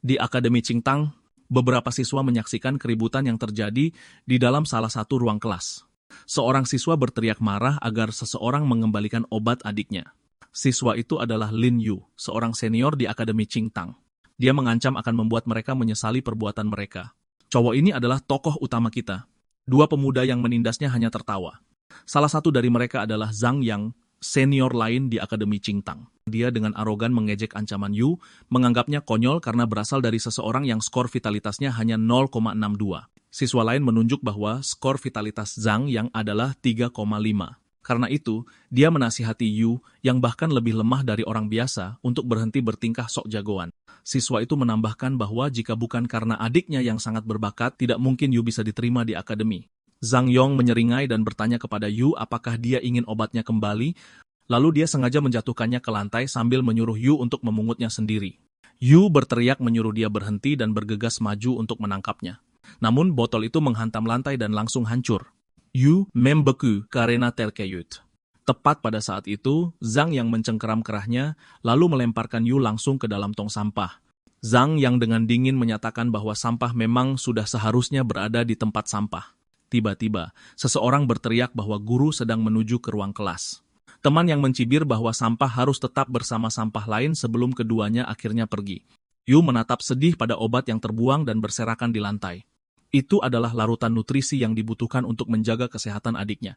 Di Akademi Qingtang, beberapa siswa menyaksikan keributan yang terjadi di dalam salah satu ruang kelas. Seorang siswa berteriak marah agar seseorang mengembalikan obat adiknya. Siswa itu adalah Lin Yu, seorang senior di Akademi Qingtang. Dia mengancam akan membuat mereka menyesali perbuatan mereka. Cowok ini adalah tokoh utama kita. Dua pemuda yang menindasnya hanya tertawa. Salah satu dari mereka adalah Zhang Yang, senior lain di Akademi Qingtang. Dia dengan arogan mengejek ancaman Yu, menganggapnya konyol karena berasal dari seseorang yang skor vitalitasnya hanya 0,62. Siswa lain menunjuk bahwa skor vitalitas Zhang yang adalah 3,5. Karena itu, dia menasihati Yu yang bahkan lebih lemah dari orang biasa untuk berhenti bertingkah sok jagoan. Siswa itu menambahkan bahwa jika bukan karena adiknya yang sangat berbakat, tidak mungkin Yu bisa diterima di akademi. Zhang Yong menyeringai dan bertanya kepada Yu apakah dia ingin obatnya kembali, lalu dia sengaja menjatuhkannya ke lantai sambil menyuruh Yu untuk memungutnya sendiri. Yu berteriak menyuruh dia berhenti dan bergegas maju untuk menangkapnya. Namun botol itu menghantam lantai dan langsung hancur. Yu membeku karena terkejut. Tepat pada saat itu, Zhang yang mencengkeram kerahnya, lalu melemparkan Yu langsung ke dalam tong sampah. Zhang yang dengan dingin menyatakan bahwa sampah memang sudah seharusnya berada di tempat sampah. Tiba-tiba, seseorang berteriak bahwa guru sedang menuju ke ruang kelas. Teman yang mencibir bahwa sampah harus tetap bersama sampah lain sebelum keduanya akhirnya pergi. Yu menatap sedih pada obat yang terbuang dan berserakan di lantai. Itu adalah larutan nutrisi yang dibutuhkan untuk menjaga kesehatan adiknya.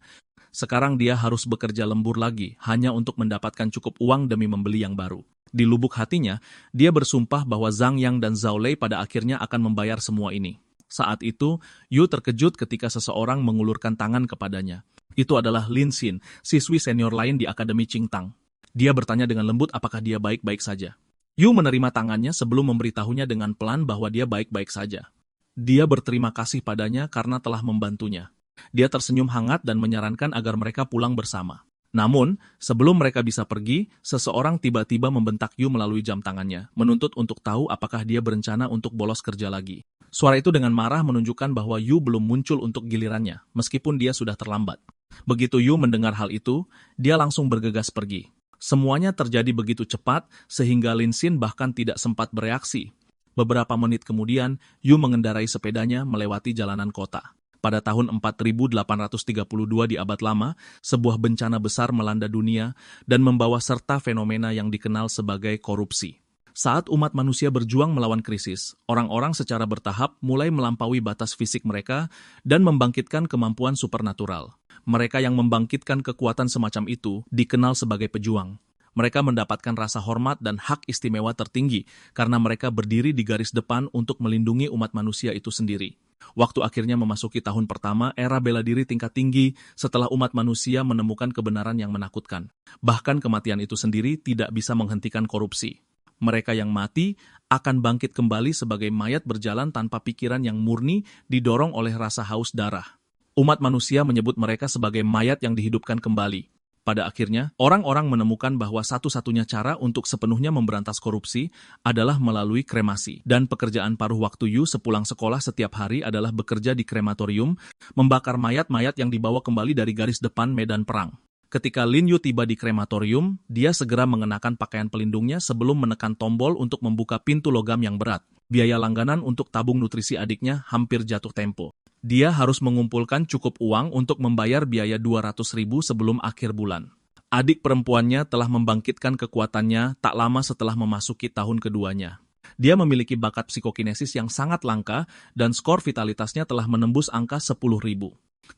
Sekarang dia harus bekerja lembur lagi, hanya untuk mendapatkan cukup uang demi membeli yang baru. Di lubuk hatinya, dia bersumpah bahwa Zhang Yang dan Zhao Lei pada akhirnya akan membayar semua ini. Saat itu, Yu terkejut ketika seseorang mengulurkan tangan kepadanya. Itu adalah Lin Xin, siswi senior lain di Akademi Qingtang. Dia bertanya dengan lembut apakah dia baik-baik saja. Yu menerima tangannya sebelum memberitahunya dengan pelan bahwa dia baik-baik saja. Dia berterima kasih padanya karena telah membantunya. Dia tersenyum hangat dan menyarankan agar mereka pulang bersama. Namun, sebelum mereka bisa pergi, seseorang tiba-tiba membentak Yu melalui jam tangannya, menuntut untuk tahu apakah dia berencana untuk bolos kerja lagi. Suara itu dengan marah menunjukkan bahwa Yu belum muncul untuk gilirannya, meskipun dia sudah terlambat. Begitu Yu mendengar hal itu, dia langsung bergegas pergi. Semuanya terjadi begitu cepat, sehingga Lin Xin bahkan tidak sempat bereaksi. Beberapa menit kemudian, Yu mengendarai sepedanya melewati jalanan kota. Pada tahun 4832 di abad lama, sebuah bencana besar melanda dunia dan membawa serta fenomena yang dikenal sebagai korupsi. Saat umat manusia berjuang melawan krisis, orang-orang secara bertahap mulai melampaui batas fisik mereka dan membangkitkan kemampuan supernatural. Mereka yang membangkitkan kekuatan semacam itu dikenal sebagai pejuang. Mereka mendapatkan rasa hormat dan hak istimewa tertinggi karena mereka berdiri di garis depan untuk melindungi umat manusia itu sendiri. Waktu akhirnya memasuki tahun pertama era bela diri tingkat tinggi setelah umat manusia menemukan kebenaran yang menakutkan. Bahkan kematian itu sendiri tidak bisa menghentikan korupsi. Mereka yang mati akan bangkit kembali sebagai mayat berjalan tanpa pikiran yang murni didorong oleh rasa haus darah. Umat manusia menyebut mereka sebagai mayat yang dihidupkan kembali. Pada akhirnya, orang-orang menemukan bahwa satu-satunya cara untuk sepenuhnya memberantas korupsi adalah melalui kremasi. Dan pekerjaan paruh waktu Yu sepulang sekolah setiap hari adalah bekerja di krematorium, membakar mayat-mayat yang dibawa kembali dari garis depan medan perang. Ketika Lin Yu tiba di krematorium, dia segera mengenakan pakaian pelindungnya sebelum menekan tombol untuk membuka pintu logam yang berat. Biaya langganan untuk tabung nutrisi adiknya hampir jatuh tempo. Dia harus mengumpulkan cukup uang untuk membayar biaya 200.000 sebelum akhir bulan. Adik perempuannya telah membangkitkan kekuatannya tak lama setelah memasuki tahun keduanya. Dia memiliki bakat psikokinesis yang sangat langka dan skor vitalitasnya telah menembus angka 10.000.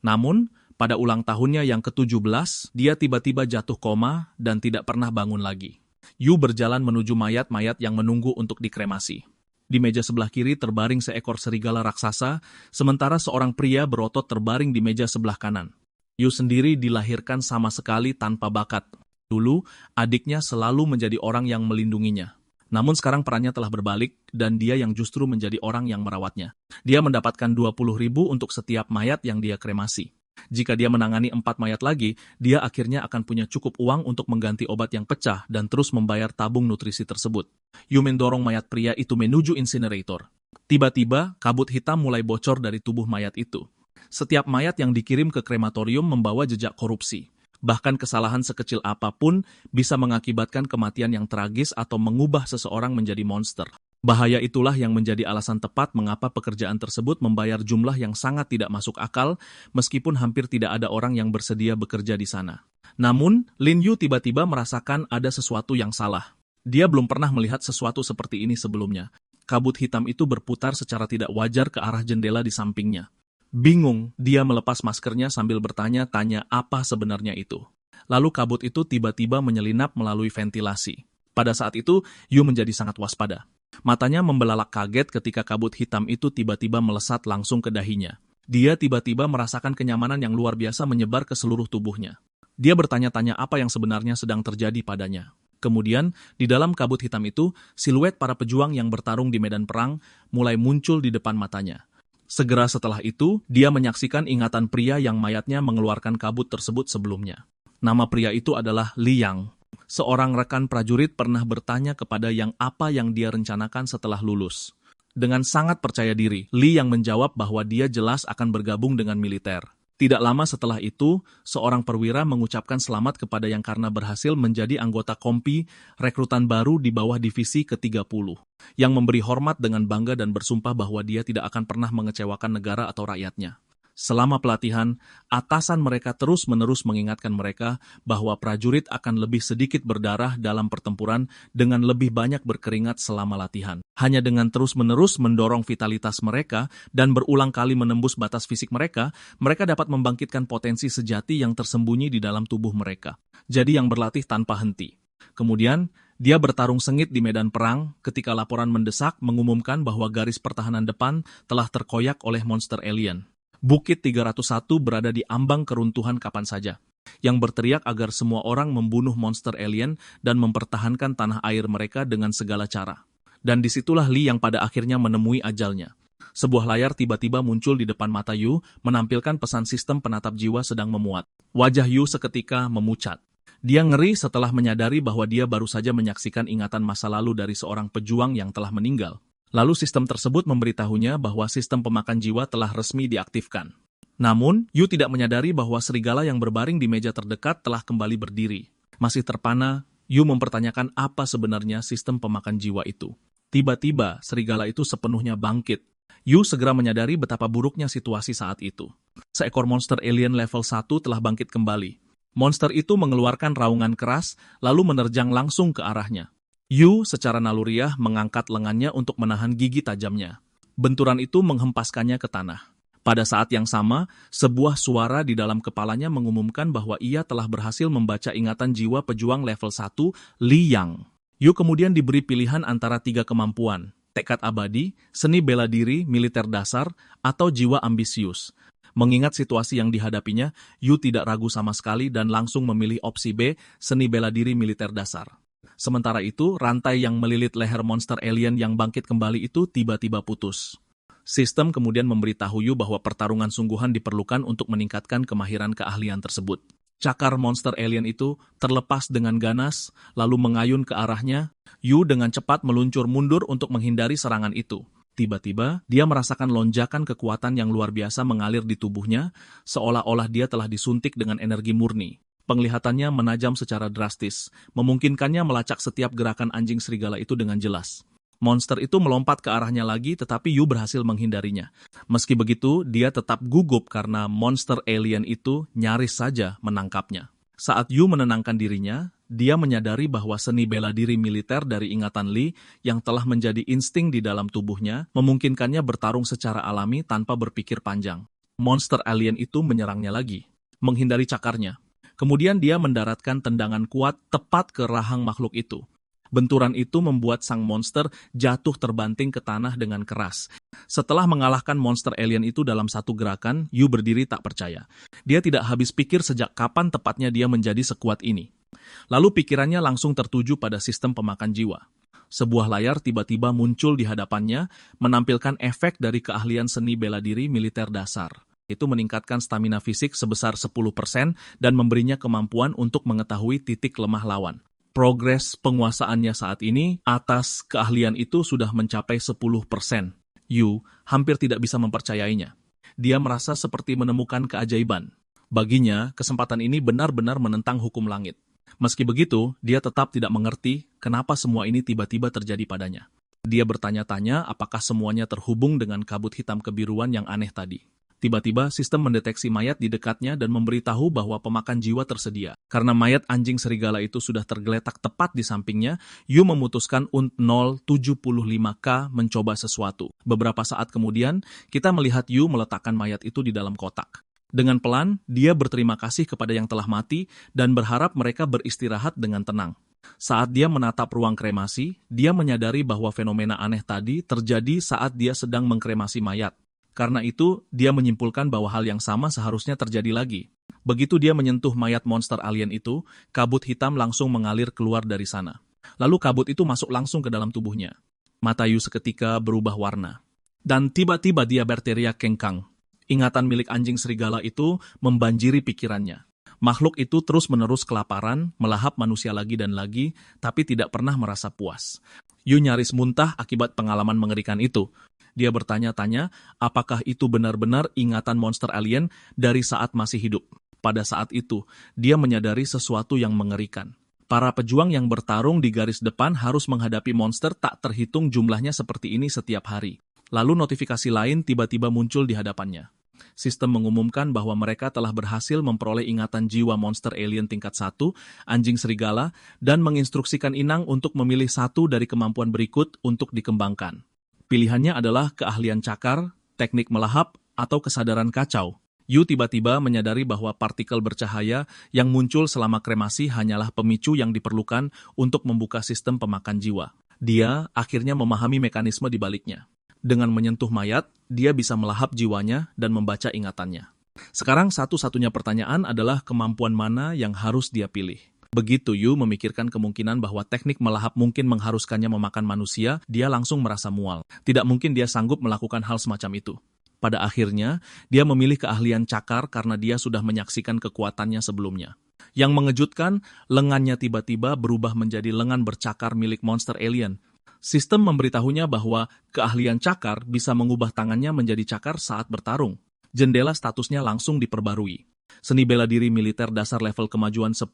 Namun, pada ulang tahunnya yang ke-17, dia tiba-tiba jatuh koma dan tidak pernah bangun lagi. Yu berjalan menuju mayat-mayat yang menunggu untuk dikremasi. Di meja sebelah kiri terbaring seekor serigala raksasa, sementara seorang pria berotot terbaring di meja sebelah kanan. Yu sendiri dilahirkan sama sekali tanpa bakat. Dulu, adiknya selalu menjadi orang yang melindunginya. Namun sekarang perannya telah berbalik, dan dia yang justru menjadi orang yang merawatnya. Dia mendapatkan 20.000 untuk setiap mayat yang dia kremasi. Jika dia menangani 4 mayat lagi, dia akhirnya akan punya cukup uang untuk mengganti obat yang pecah dan terus membayar tabung nutrisi tersebut. Yu mendorong mayat pria itu menuju insinerator. Tiba-tiba, kabut hitam mulai bocor dari tubuh mayat itu. Setiap mayat yang dikirim ke krematorium membawa jejak korupsi. Bahkan kesalahan sekecil apapun bisa mengakibatkan kematian yang tragis atau mengubah seseorang menjadi monster. Bahaya itulah yang menjadi alasan tepat mengapa pekerjaan tersebut membayar jumlah yang sangat tidak masuk akal, meskipun hampir tidak ada orang yang bersedia bekerja di sana. Namun, Lin Yu tiba-tiba merasakan ada sesuatu yang salah. Dia belum pernah melihat sesuatu seperti ini sebelumnya. Kabut hitam itu berputar secara tidak wajar ke arah jendela di sampingnya. Bingung, dia melepas maskernya sambil bertanya-tanya apa sebenarnya itu. Lalu kabut itu tiba-tiba menyelinap melalui ventilasi. Pada saat itu, Yu menjadi sangat waspada. Matanya membelalak kaget ketika kabut hitam itu tiba-tiba melesat langsung ke dahinya. Dia tiba-tiba merasakan kenyamanan yang luar biasa menyebar ke seluruh tubuhnya. Dia bertanya-tanya apa yang sebenarnya sedang terjadi padanya. Kemudian, di dalam kabut hitam itu, siluet para pejuang yang bertarung di medan perang mulai muncul di depan matanya. Segera setelah itu, dia menyaksikan ingatan pria yang mayatnya mengeluarkan kabut tersebut sebelumnya. Nama pria itu adalah Li Yang. Seorang rekan prajurit pernah bertanya kepada Yang apa yang dia rencanakan setelah lulus. Dengan sangat percaya diri, Li Yang menjawab bahwa dia jelas akan bergabung dengan militer. Tidak lama setelah itu, seorang perwira mengucapkan selamat kepada Yang karena berhasil menjadi anggota kompi rekrutan baru di bawah divisi ke-30. Yang memberi hormat dengan bangga dan bersumpah bahwa dia tidak akan pernah mengecewakan negara atau rakyatnya. Selama pelatihan, atasan mereka terus-menerus mengingatkan mereka bahwa prajurit akan lebih sedikit berdarah dalam pertempuran dengan lebih banyak berkeringat selama latihan. Hanya dengan terus-menerus mendorong vitalitas mereka dan berulang kali menembus batas fisik mereka, mereka dapat membangkitkan potensi sejati yang tersembunyi di dalam tubuh mereka. Jadi yang berlatih tanpa henti. Kemudian, dia bertarung sengit di medan perang ketika laporan mendesak mengumumkan bahwa garis pertahanan depan telah terkoyak oleh monster alien. Bukit 301 berada di ambang keruntuhan kapan saja, yang berteriak agar semua orang membunuh monster alien dan mempertahankan tanah air mereka dengan segala cara. Dan disitulah Li yang pada akhirnya menemui ajalnya. Sebuah layar tiba-tiba muncul di depan mata Yu, menampilkan pesan sistem penatap jiwa sedang memuat. Wajah Yu seketika memucat. Dia ngeri setelah menyadari bahwa dia baru saja menyaksikan ingatan masa lalu dari seorang pejuang yang telah meninggal. Lalu sistem tersebut memberitahunya bahwa sistem pemakan jiwa telah resmi diaktifkan. Namun, Yu tidak menyadari bahwa serigala yang berbaring di meja terdekat telah kembali berdiri. Masih terpana, Yu mempertanyakan apa sebenarnya sistem pemakan jiwa itu. Tiba-tiba, serigala itu sepenuhnya bangkit. Yu segera menyadari betapa buruknya situasi saat itu. Seekor monster alien level 1 telah bangkit kembali. Monster itu mengeluarkan raungan keras, lalu menerjang langsung ke arahnya. Yu secara naluriah mengangkat lengannya untuk menahan gigi tajamnya. Benturan itu menghempaskannya ke tanah. Pada saat yang sama, sebuah suara di dalam kepalanya mengumumkan bahwa ia telah berhasil membaca ingatan jiwa pejuang level 1, Li Yang. Yu kemudian diberi pilihan antara 3 kemampuan, tekad abadi, seni bela diri, militer dasar, atau jiwa ambisius. Mengingat situasi yang dihadapinya, Yu tidak ragu sama sekali dan langsung memilih opsi B, seni bela diri militer dasar. Sementara itu, rantai yang melilit leher monster alien yang bangkit kembali itu tiba-tiba putus. Sistem kemudian memberitahu Yu bahwa pertarungan sungguhan diperlukan untuk meningkatkan kemahiran keahlian tersebut. Cakar monster alien itu terlepas dengan ganas, lalu mengayun ke arahnya. Yu dengan cepat meluncur mundur untuk menghindari serangan itu. Tiba-tiba, dia merasakan lonjakan kekuatan yang luar biasa mengalir di tubuhnya, seolah-olah dia telah disuntik dengan energi murni. Penglihatannya menajam secara drastis, memungkinkannya melacak setiap gerakan anjing serigala itu dengan jelas. Monster itu melompat ke arahnya lagi, tetapi Yu berhasil menghindarinya. Meski begitu, dia tetap gugup karena monster alien itu nyaris saja menangkapnya. Saat Yu menenangkan dirinya, dia menyadari bahwa seni bela diri militer dari ingatan Li yang telah menjadi insting di dalam tubuhnya memungkinkannya bertarung secara alami tanpa berpikir panjang. Monster alien itu menyerangnya lagi, menghindari cakarnya. Kemudian dia mendaratkan tendangan kuat tepat ke rahang makhluk itu. Benturan itu membuat sang monster jatuh terbanting ke tanah dengan keras. Setelah mengalahkan monster alien itu dalam satu gerakan, Yu berdiri tak percaya. Dia tidak habis pikir sejak kapan tepatnya dia menjadi sekuat ini. Lalu pikirannya langsung tertuju pada sistem pemakan jiwa. Sebuah layar tiba-tiba muncul di hadapannya, menampilkan efek dari keahlian seni bela diri militer dasar. Itu meningkatkan stamina fisik sebesar 10% dan memberinya kemampuan untuk mengetahui titik lemah lawan. Progres penguasaannya saat ini atas keahlian itu sudah mencapai 10%. Yu hampir tidak bisa mempercayainya. Dia merasa seperti menemukan keajaiban. Baginya, kesempatan ini benar-benar menentang hukum langit. Meski begitu, dia tetap tidak mengerti kenapa semua ini tiba-tiba terjadi padanya. Dia bertanya-tanya apakah semuanya terhubung dengan kabut hitam kebiruan yang aneh tadi. Tiba-tiba, sistem mendeteksi mayat di dekatnya dan memberitahu bahwa pemakan jiwa tersedia. Karena mayat anjing serigala itu sudah tergeletak tepat di sampingnya, Yu memutuskan UNT 075K mencoba sesuatu. Beberapa saat kemudian, kita melihat Yu meletakkan mayat itu di dalam kotak. Dengan pelan, dia berterima kasih kepada yang telah mati dan berharap mereka beristirahat dengan tenang. Saat dia menatap ruang kremasi, dia menyadari bahwa fenomena aneh tadi terjadi saat dia sedang mengkremasi mayat. Karena itu, dia menyimpulkan bahwa hal yang sama seharusnya terjadi lagi. Begitu dia menyentuh mayat monster alien itu, kabut hitam langsung mengalir keluar dari sana. Lalu kabut itu masuk langsung ke dalam tubuhnya. Mata Yu seketika berubah warna. Dan tiba-tiba dia berteriak kengkang. Ingatan milik anjing serigala itu membanjiri pikirannya. Makhluk itu terus-menerus kelaparan, melahap manusia lagi dan lagi, tapi tidak pernah merasa puas. Yu nyaris muntah akibat pengalaman mengerikan itu. Dia bertanya-tanya apakah itu benar-benar ingatan monster alien dari saat masih hidup. Pada saat itu, dia menyadari sesuatu yang mengerikan. Para pejuang yang bertarung di garis depan harus menghadapi monster tak terhitung jumlahnya seperti ini setiap hari. Lalu notifikasi lain tiba-tiba muncul di hadapannya. Sistem mengumumkan bahwa mereka telah berhasil memperoleh ingatan jiwa monster alien tingkat 1, anjing serigala, dan menginstruksikan inang untuk memilih satu dari kemampuan berikut untuk dikembangkan. Pilihannya adalah keahlian cakar, teknik melahap, atau kesadaran kacau. Yu tiba-tiba menyadari bahwa partikel bercahaya yang muncul selama kremasi hanyalah pemicu yang diperlukan untuk membuka sistem pemakan jiwa. Dia akhirnya memahami mekanisme di baliknya. Dengan menyentuh mayat, dia bisa melahap jiwanya dan membaca ingatannya. Sekarang satu-satunya pertanyaan adalah kemampuan mana yang harus dia pilih. Begitu Yu memikirkan kemungkinan bahwa teknik melahap mungkin mengharuskannya memakan manusia, dia langsung merasa mual. Tidak mungkin dia sanggup melakukan hal semacam itu. Pada akhirnya, dia memilih keahlian cakar karena dia sudah menyaksikan kekuatannya sebelumnya. Yang mengejutkan, lengannya tiba-tiba berubah menjadi lengan bercakar milik monster alien. Sistem memberitahunya bahwa keahlian cakar bisa mengubah tangannya menjadi cakar saat bertarung. Jendela statusnya langsung diperbarui. Seni bela diri militer dasar level kemajuan 10%,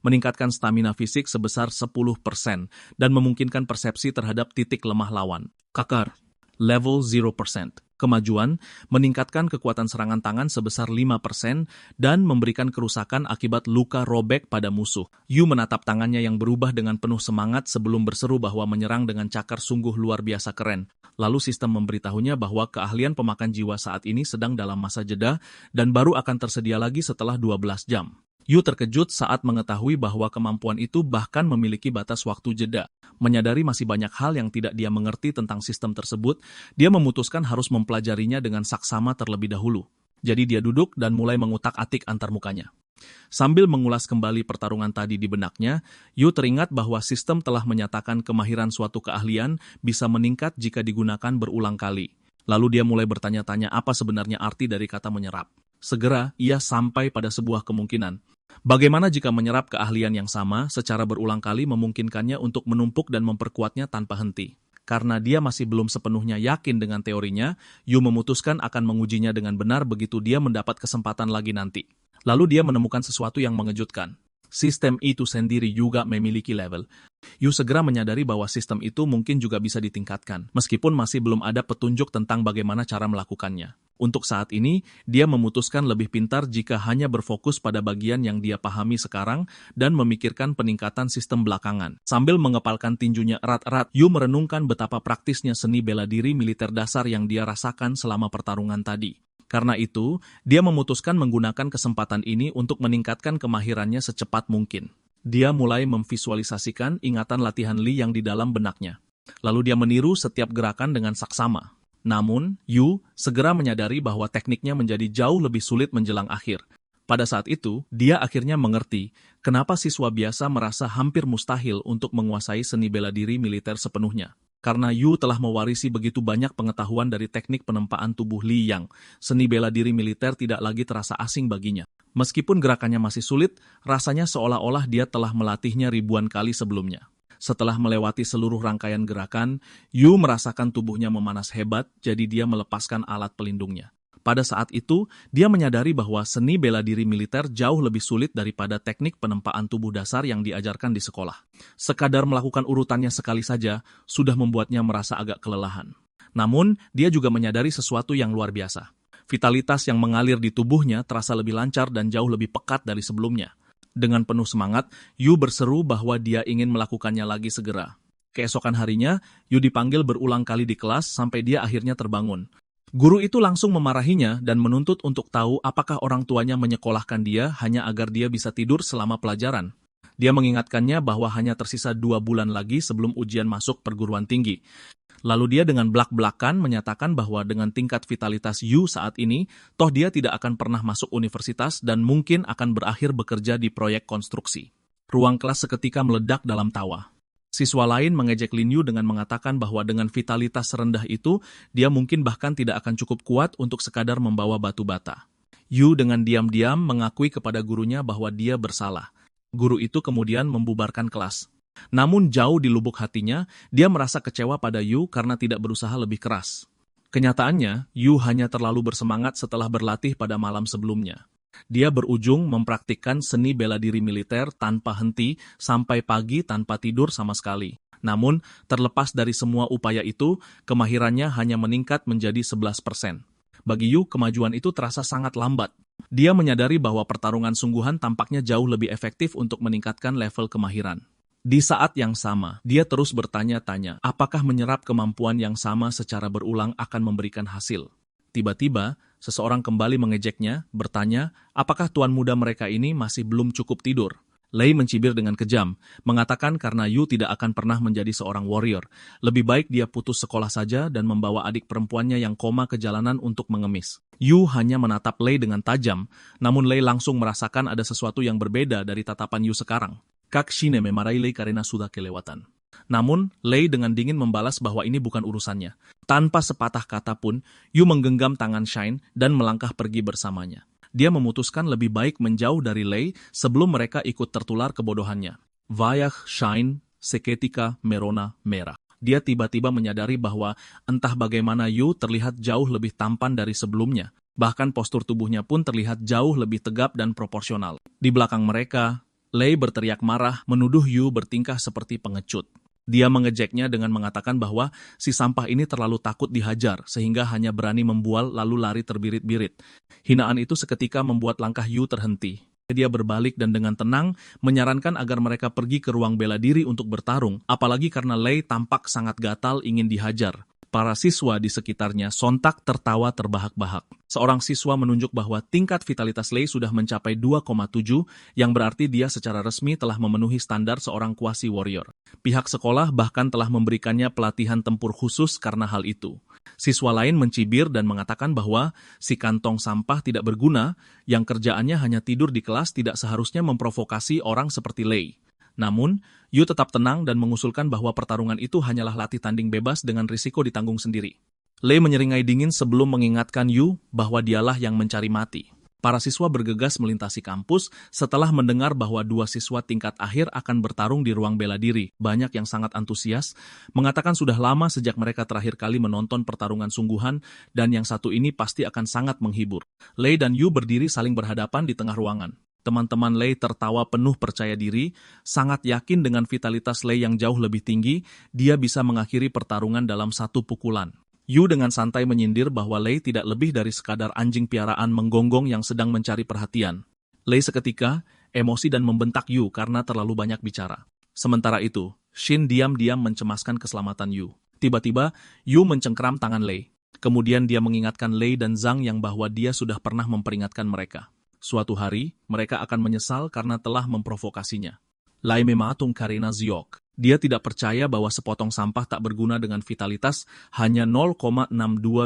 meningkatkan stamina fisik sebesar 10%, dan memungkinkan persepsi terhadap titik lemah lawan. Cakar, level 0%. Kemajuan, meningkatkan kekuatan serangan tangan sebesar 5% dan memberikan kerusakan akibat luka robek pada musuh. Yu menatap tangannya yang berubah dengan penuh semangat sebelum berseru bahwa menyerang dengan cakar sungguh luar biasa keren. Lalu sistem memberitahunya bahwa keahlian pemakan jiwa saat ini sedang dalam masa jeda dan baru akan tersedia lagi setelah 12 jam. Yu terkejut saat mengetahui bahwa kemampuan itu bahkan memiliki batas waktu jeda. Menyadari masih banyak hal yang tidak dia mengerti tentang sistem tersebut, dia memutuskan harus mempelajarinya dengan saksama terlebih dahulu. Jadi dia duduk dan mulai mengutak-atik antarmukanya. Sambil mengulas kembali pertarungan tadi di benaknya, Yu teringat bahwa sistem telah menyatakan kemahiran suatu keahlian bisa meningkat jika digunakan berulang kali. Lalu dia mulai bertanya-tanya apa sebenarnya arti dari kata menyerap. Segera, ia sampai pada sebuah kemungkinan. Bagaimana jika menyerap keahlian yang sama secara berulang kali memungkinkannya untuk menumpuk dan memperkuatnya tanpa henti? Karena dia masih belum sepenuhnya yakin dengan teorinya, Yu memutuskan akan mengujinya dengan benar begitu dia mendapat kesempatan lagi nanti. Lalu dia menemukan sesuatu yang mengejutkan. Sistem itu sendiri juga memiliki level. Yu segera menyadari bahwa sistem itu mungkin juga bisa ditingkatkan, meskipun masih belum ada petunjuk tentang bagaimana cara melakukannya. Untuk saat ini, dia memutuskan lebih pintar jika hanya berfokus pada bagian yang dia pahami sekarang dan memikirkan peningkatan sistem belakangan. Sambil mengepalkan tinjunya erat-erat, Yu merenungkan betapa praktisnya seni bela diri militer dasar yang dia rasakan selama pertarungan tadi. Karena itu, dia memutuskan menggunakan kesempatan ini untuk meningkatkan kemahirannya secepat mungkin. Dia mulai memvisualisasikan ingatan latihan Li yang di dalam benaknya. Lalu dia meniru setiap gerakan dengan saksama. Namun, Yu segera menyadari bahwa tekniknya menjadi jauh lebih sulit menjelang akhir. Pada saat itu, dia akhirnya mengerti kenapa siswa biasa merasa hampir mustahil untuk menguasai seni bela diri militer sepenuhnya. Karena Yu telah mewarisi begitu banyak pengetahuan dari teknik penempaan tubuh Li Yang, seni bela diri militer tidak lagi terasa asing baginya. Meskipun gerakannya masih sulit, rasanya seolah-olah dia telah melatihnya ribuan kali sebelumnya. Setelah melewati seluruh rangkaian gerakan, Yu merasakan tubuhnya memanas hebat, jadi dia melepaskan alat pelindungnya. Pada saat itu, dia menyadari bahwa seni bela diri militer jauh lebih sulit daripada teknik penempaan tubuh dasar yang diajarkan di sekolah. Sekadar melakukan urutannya sekali saja sudah membuatnya merasa agak kelelahan. Namun, dia juga menyadari sesuatu yang luar biasa. Vitalitas yang mengalir di tubuhnya terasa lebih lancar dan jauh lebih pekat dari sebelumnya. Dengan penuh semangat, Yu berseru bahwa dia ingin melakukannya lagi segera. Keesokan harinya, Yu dipanggil berulang kali di kelas sampai dia akhirnya terbangun. Guru itu langsung memarahinya dan menuntut untuk tahu apakah orang tuanya menyekolahkan dia hanya agar dia bisa tidur selama pelajaran. Dia mengingatkannya bahwa hanya tersisa 2 bulan lagi sebelum ujian masuk perguruan tinggi. Lalu dia dengan belak-belakan menyatakan bahwa dengan tingkat vitalitas Yu saat ini, toh dia tidak akan pernah masuk universitas dan mungkin akan berakhir bekerja di proyek konstruksi. Ruang kelas seketika meledak dalam tawa. Siswa lain mengejek Lin Yu dengan mengatakan bahwa dengan vitalitas rendah itu, dia mungkin bahkan tidak akan cukup kuat untuk sekadar membawa batu bata. Yu dengan diam-diam mengakui kepada gurunya bahwa dia bersalah. Guru itu kemudian membubarkan kelas. Namun jauh di lubuk hatinya, dia merasa kecewa pada Yu karena tidak berusaha lebih keras. Kenyataannya, Yu hanya terlalu bersemangat setelah berlatih pada malam sebelumnya. Dia berujung mempraktikkan seni bela diri militer tanpa henti sampai pagi tanpa tidur sama sekali. Namun, terlepas dari semua upaya itu, kemahirannya hanya meningkat menjadi 11%. Bagi Yu, kemajuan itu terasa sangat lambat. Dia menyadari bahwa pertarungan sungguhan tampaknya jauh lebih efektif untuk meningkatkan level kemahiran. Di saat yang sama, dia terus bertanya-tanya, apakah menyerap kemampuan yang sama secara berulang akan memberikan hasil. Tiba-tiba, seseorang kembali mengejeknya, bertanya, apakah tuan muda mereka ini masih belum cukup tidur? Lei mencibir dengan kejam, mengatakan karena Yu tidak akan pernah menjadi seorang warrior. Lebih baik dia putus sekolah saja dan membawa adik perempuannya yang koma ke jalanan untuk mengemis. Yu hanya menatap Lei dengan tajam, namun Lei langsung merasakan ada sesuatu yang berbeda dari tatapan Yu sekarang. Kak Shine memarahi Lei karena sudah kelewatan. Namun, Lei dengan dingin membalas bahwa ini bukan urusannya. Tanpa sepatah kata pun, Yu menggenggam tangan Shine dan melangkah pergi bersamanya. Dia memutuskan lebih baik menjauh dari Lei sebelum mereka ikut tertular kebodohannya. Wayah Shine seketika merona merah. Dia tiba-tiba menyadari bahwa entah bagaimana Yu terlihat jauh lebih tampan dari sebelumnya. Bahkan postur tubuhnya pun terlihat jauh lebih tegap dan proporsional. Di belakang mereka, Lei berteriak marah menuduh Yu bertingkah seperti pengecut. Dia mengejeknya dengan mengatakan bahwa si sampah ini terlalu takut dihajar sehingga hanya berani membual lalu lari terbirit-birit. Hinaan itu seketika membuat langkah Yu terhenti. Dia berbalik dan dengan tenang menyarankan agar mereka pergi ke ruang bela diri untuk bertarung, apalagi karena Lei tampak sangat gatal ingin dihajar. Para siswa di sekitarnya sontak tertawa terbahak-bahak. Seorang siswa menunjuk bahwa tingkat vitalitas Lei sudah mencapai 2,7, yang berarti dia secara resmi telah memenuhi standar seorang kuasi warrior. Pihak sekolah bahkan telah memberikannya pelatihan tempur khusus karena hal itu. Siswa lain mencibir dan mengatakan bahwa si kantong sampah tidak berguna, yang kerjaannya hanya tidur di kelas tidak seharusnya memprovokasi orang seperti Lei. Namun, Yu tetap tenang dan mengusulkan bahwa pertarungan itu hanyalah latih tanding bebas dengan risiko ditanggung sendiri. Lei menyeringai dingin sebelum mengingatkan Yu bahwa dialah yang mencari mati. Para siswa bergegas melintasi kampus setelah mendengar bahwa 2 siswa tingkat akhir akan bertarung di ruang bela diri. Banyak yang sangat antusias, mengatakan sudah lama sejak mereka terakhir kali menonton pertarungan sungguhan dan yang satu ini pasti akan sangat menghibur. Lei dan Yu berdiri saling berhadapan di tengah ruangan. Teman-teman Lei tertawa penuh percaya diri, sangat yakin dengan vitalitas Lei yang jauh lebih tinggi, dia bisa mengakhiri pertarungan dalam 1 pukulan. Yu dengan santai menyindir bahwa Lei tidak lebih dari sekadar anjing piaraan menggonggong yang sedang mencari perhatian. Lei seketika emosi dan membentak Yu karena terlalu banyak bicara. Sementara itu, Shin diam-diam mencemaskan keselamatan Yu. Tiba-tiba, Yu mencengkeram tangan Lei. Kemudian dia mengingatkan Lei dan Zhang yang bahwa dia sudah pernah memperingatkan mereka. Suatu hari, mereka akan menyesal karena telah memprovokasinya. Lai mematung karena Ziok. Dia tidak percaya bahwa sepotong sampah tak berguna dengan vitalitas hanya 0,62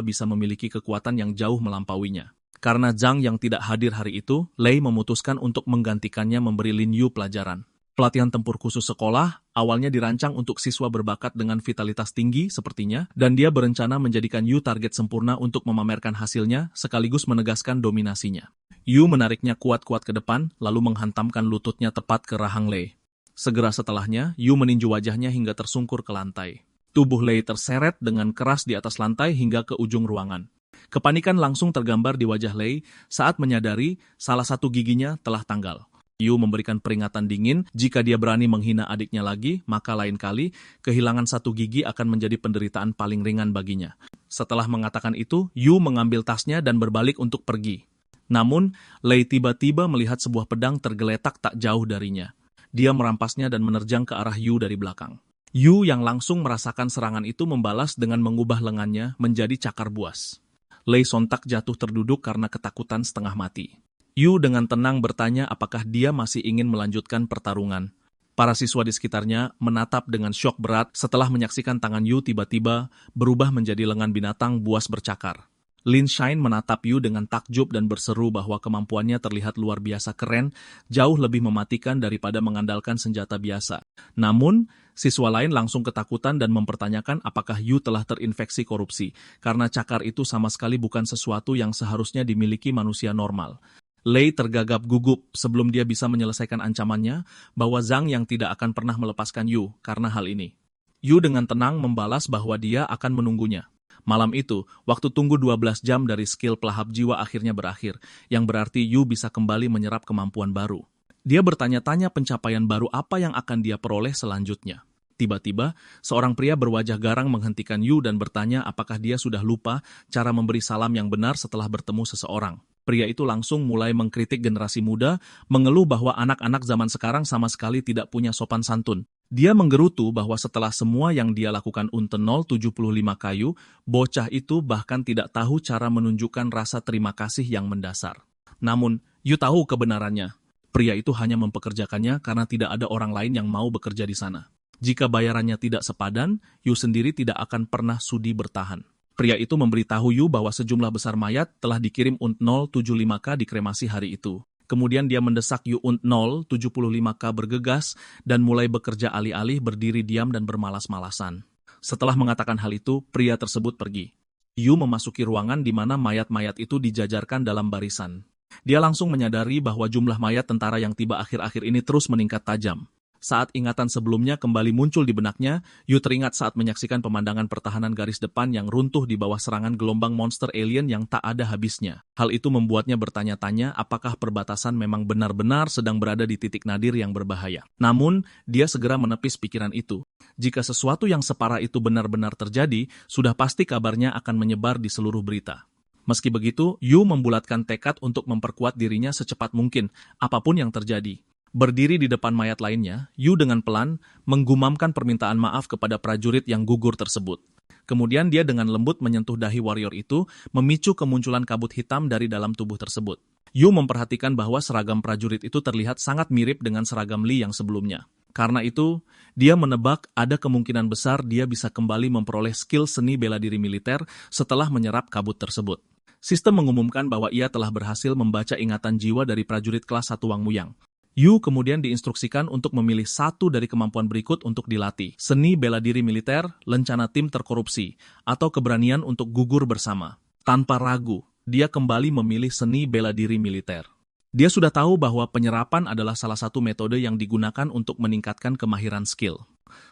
bisa memiliki kekuatan yang jauh melampauinya. Karena Zhang yang tidak hadir hari itu, Lei memutuskan untuk menggantikannya memberi Lin Yu pelajaran. Pelatihan tempur khusus sekolah awalnya dirancang untuk siswa berbakat dengan vitalitas tinggi sepertinya, dan dia berencana menjadikan Yu target sempurna untuk memamerkan hasilnya sekaligus menegaskan dominasinya. Yu menariknya kuat-kuat ke depan, lalu menghantamkan lututnya tepat ke rahang Lei. Segera setelahnya, Yu meninju wajahnya hingga tersungkur ke lantai. Tubuh Lei terseret dengan keras di atas lantai hingga ke ujung ruangan. Kepanikan langsung tergambar di wajah Lei saat menyadari salah satu giginya telah tanggal. Yu memberikan peringatan dingin, jika dia berani menghina adiknya lagi, maka lain kali kehilangan satu gigi akan menjadi penderitaan paling ringan baginya. Setelah mengatakan itu, Yu mengambil tasnya dan berbalik untuk pergi. Namun, Lei tiba-tiba melihat sebuah pedang tergeletak tak jauh darinya. Dia merampasnya dan menerjang ke arah Yu dari belakang. Yu yang langsung merasakan serangan itu membalas dengan mengubah lengannya menjadi cakar buas. Lei sontak jatuh terduduk karena ketakutan setengah mati. Yu dengan tenang bertanya apakah dia masih ingin melanjutkan pertarungan. Para siswa di sekitarnya menatap dengan syok berat setelah menyaksikan tangan Yu tiba-tiba berubah menjadi lengan binatang buas bercakar. Lin Shine menatap Yu dengan takjub dan berseru bahwa kemampuannya terlihat luar biasa keren, jauh lebih mematikan daripada mengandalkan senjata biasa. Namun, siswa lain langsung ketakutan dan mempertanyakan apakah Yu telah terinfeksi korupsi, karena cakar itu sama sekali bukan sesuatu yang seharusnya dimiliki manusia normal. Lei tergagap gugup sebelum dia bisa menyelesaikan ancamannya bahwa Zhang yang tidak akan pernah melepaskan Yu karena hal ini. Yu dengan tenang membalas bahwa dia akan menunggunya. Malam itu, waktu tunggu 12 jam dari skill pelahap jiwa akhirnya berakhir, yang berarti Yu bisa kembali menyerap kemampuan baru. Dia bertanya-tanya pencapaian baru apa yang akan dia peroleh selanjutnya. Tiba-tiba, seorang pria berwajah garang menghentikan Yu dan bertanya apakah dia sudah lupa cara memberi salam yang benar setelah bertemu seseorang. Pria itu langsung mulai mengkritik generasi muda, mengeluh bahwa anak-anak zaman sekarang sama sekali tidak punya sopan santun. Dia menggerutu bahwa setelah semua yang dia lakukan Unten 075 kayu, bocah itu bahkan tidak tahu cara menunjukkan rasa terima kasih yang mendasar. Namun, Yu tahu kebenarannya. Pria itu hanya mempekerjakannya karena tidak ada orang lain yang mau bekerja di sana. Jika bayarannya tidak sepadan, Yu sendiri tidak akan pernah sudi bertahan. Pria itu memberitahu Yu bahwa sejumlah besar mayat telah dikirim Unt 075K dikremasi hari itu. Kemudian dia mendesak Yu Unt 075K bergegas dan mulai bekerja alih-alih berdiri diam dan bermalas-malasan. Setelah mengatakan hal itu, pria tersebut pergi. Yu memasuki ruangan di mana mayat-mayat itu dijajarkan dalam barisan. Dia langsung menyadari bahwa jumlah mayat tentara yang tiba akhir-akhir ini terus meningkat tajam. Saat ingatan sebelumnya kembali muncul di benaknya, Yu teringat saat menyaksikan pemandangan pertahanan garis depan yang runtuh di bawah serangan gelombang monster alien yang tak ada habisnya. Hal itu membuatnya bertanya-tanya apakah perbatasan memang benar-benar sedang berada di titik nadir yang berbahaya. Namun, dia segera menepis pikiran itu. Jika sesuatu yang separah itu benar-benar terjadi, sudah pasti kabarnya akan menyebar di seluruh berita. Meski begitu, Yu membulatkan tekad untuk memperkuat dirinya secepat mungkin, apapun yang terjadi. Berdiri di depan mayat lainnya, Yu dengan pelan menggumamkan permintaan maaf kepada prajurit yang gugur tersebut. Kemudian dia dengan lembut menyentuh dahi warrior itu, memicu kemunculan kabut hitam dari dalam tubuh tersebut. Yu memperhatikan bahwa seragam prajurit itu terlihat sangat mirip dengan seragam Li yang sebelumnya. Karena itu, dia menebak ada kemungkinan besar dia bisa kembali memperoleh skill seni bela diri militer setelah menyerap kabut tersebut. Sistem mengumumkan bahwa ia telah berhasil membaca ingatan jiwa dari prajurit kelas 1 Wang Muyang. Yu kemudian diinstruksikan untuk memilih satu dari kemampuan berikut untuk dilatih. Seni bela diri militer, lencana tim terkorupsi, atau keberanian untuk gugur bersama. Tanpa ragu, dia kembali memilih seni bela diri militer. Dia sudah tahu bahwa penyerapan adalah salah satu metode yang digunakan untuk meningkatkan kemahiran skill.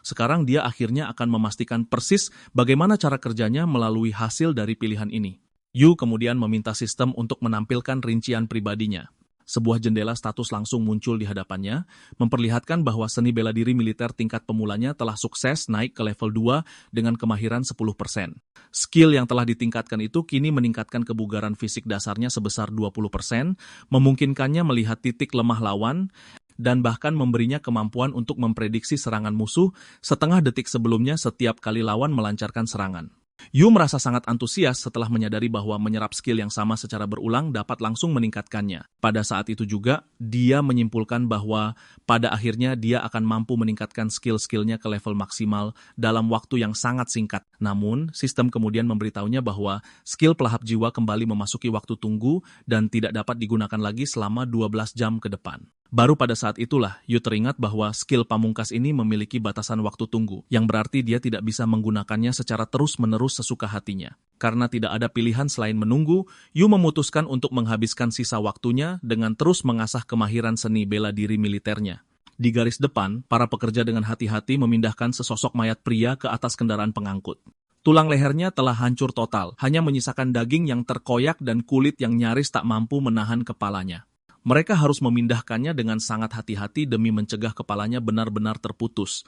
Sekarang dia akhirnya akan memastikan persis bagaimana cara kerjanya melalui hasil dari pilihan ini. Yu kemudian meminta sistem untuk menampilkan rincian pribadinya. Sebuah jendela status langsung muncul di hadapannya, memperlihatkan bahwa seni bela diri militer tingkat pemulanya telah sukses naik ke level 2 dengan kemahiran 10%. Skill yang telah ditingkatkan itu kini meningkatkan kebugaran fisik dasarnya sebesar 20%, memungkinkannya melihat titik lemah lawan, dan bahkan memberinya kemampuan untuk memprediksi serangan musuh setengah detik sebelumnya setiap kali lawan melancarkan serangan. Yu merasa sangat antusias setelah menyadari bahwa menyerap skill yang sama secara berulang dapat langsung meningkatkannya. Pada saat itu juga, dia menyimpulkan bahwa pada akhirnya dia akan mampu meningkatkan skill-skillnya ke level maksimal dalam waktu yang sangat singkat. Namun, sistem kemudian memberitahunya bahwa skill pelahap jiwa kembali memasuki waktu tunggu dan tidak dapat digunakan lagi selama 12 jam ke depan. Baru pada saat itulah Yu teringat bahwa skill pamungkas ini memiliki batasan waktu tunggu, yang berarti dia tidak bisa menggunakannya secara terus-menerus sesuka hatinya. Karena tidak ada pilihan selain menunggu, Yu memutuskan untuk menghabiskan sisa waktunya dengan terus mengasah kemahiran seni bela diri militernya. Di garis depan, para pekerja dengan hati-hati memindahkan sesosok mayat pria ke atas kendaraan pengangkut. Tulang lehernya telah hancur total, hanya menyisakan daging yang terkoyak dan kulit yang nyaris tak mampu menahan kepalanya. Mereka harus memindahkannya dengan sangat hati-hati demi mencegah kepalanya benar-benar terputus.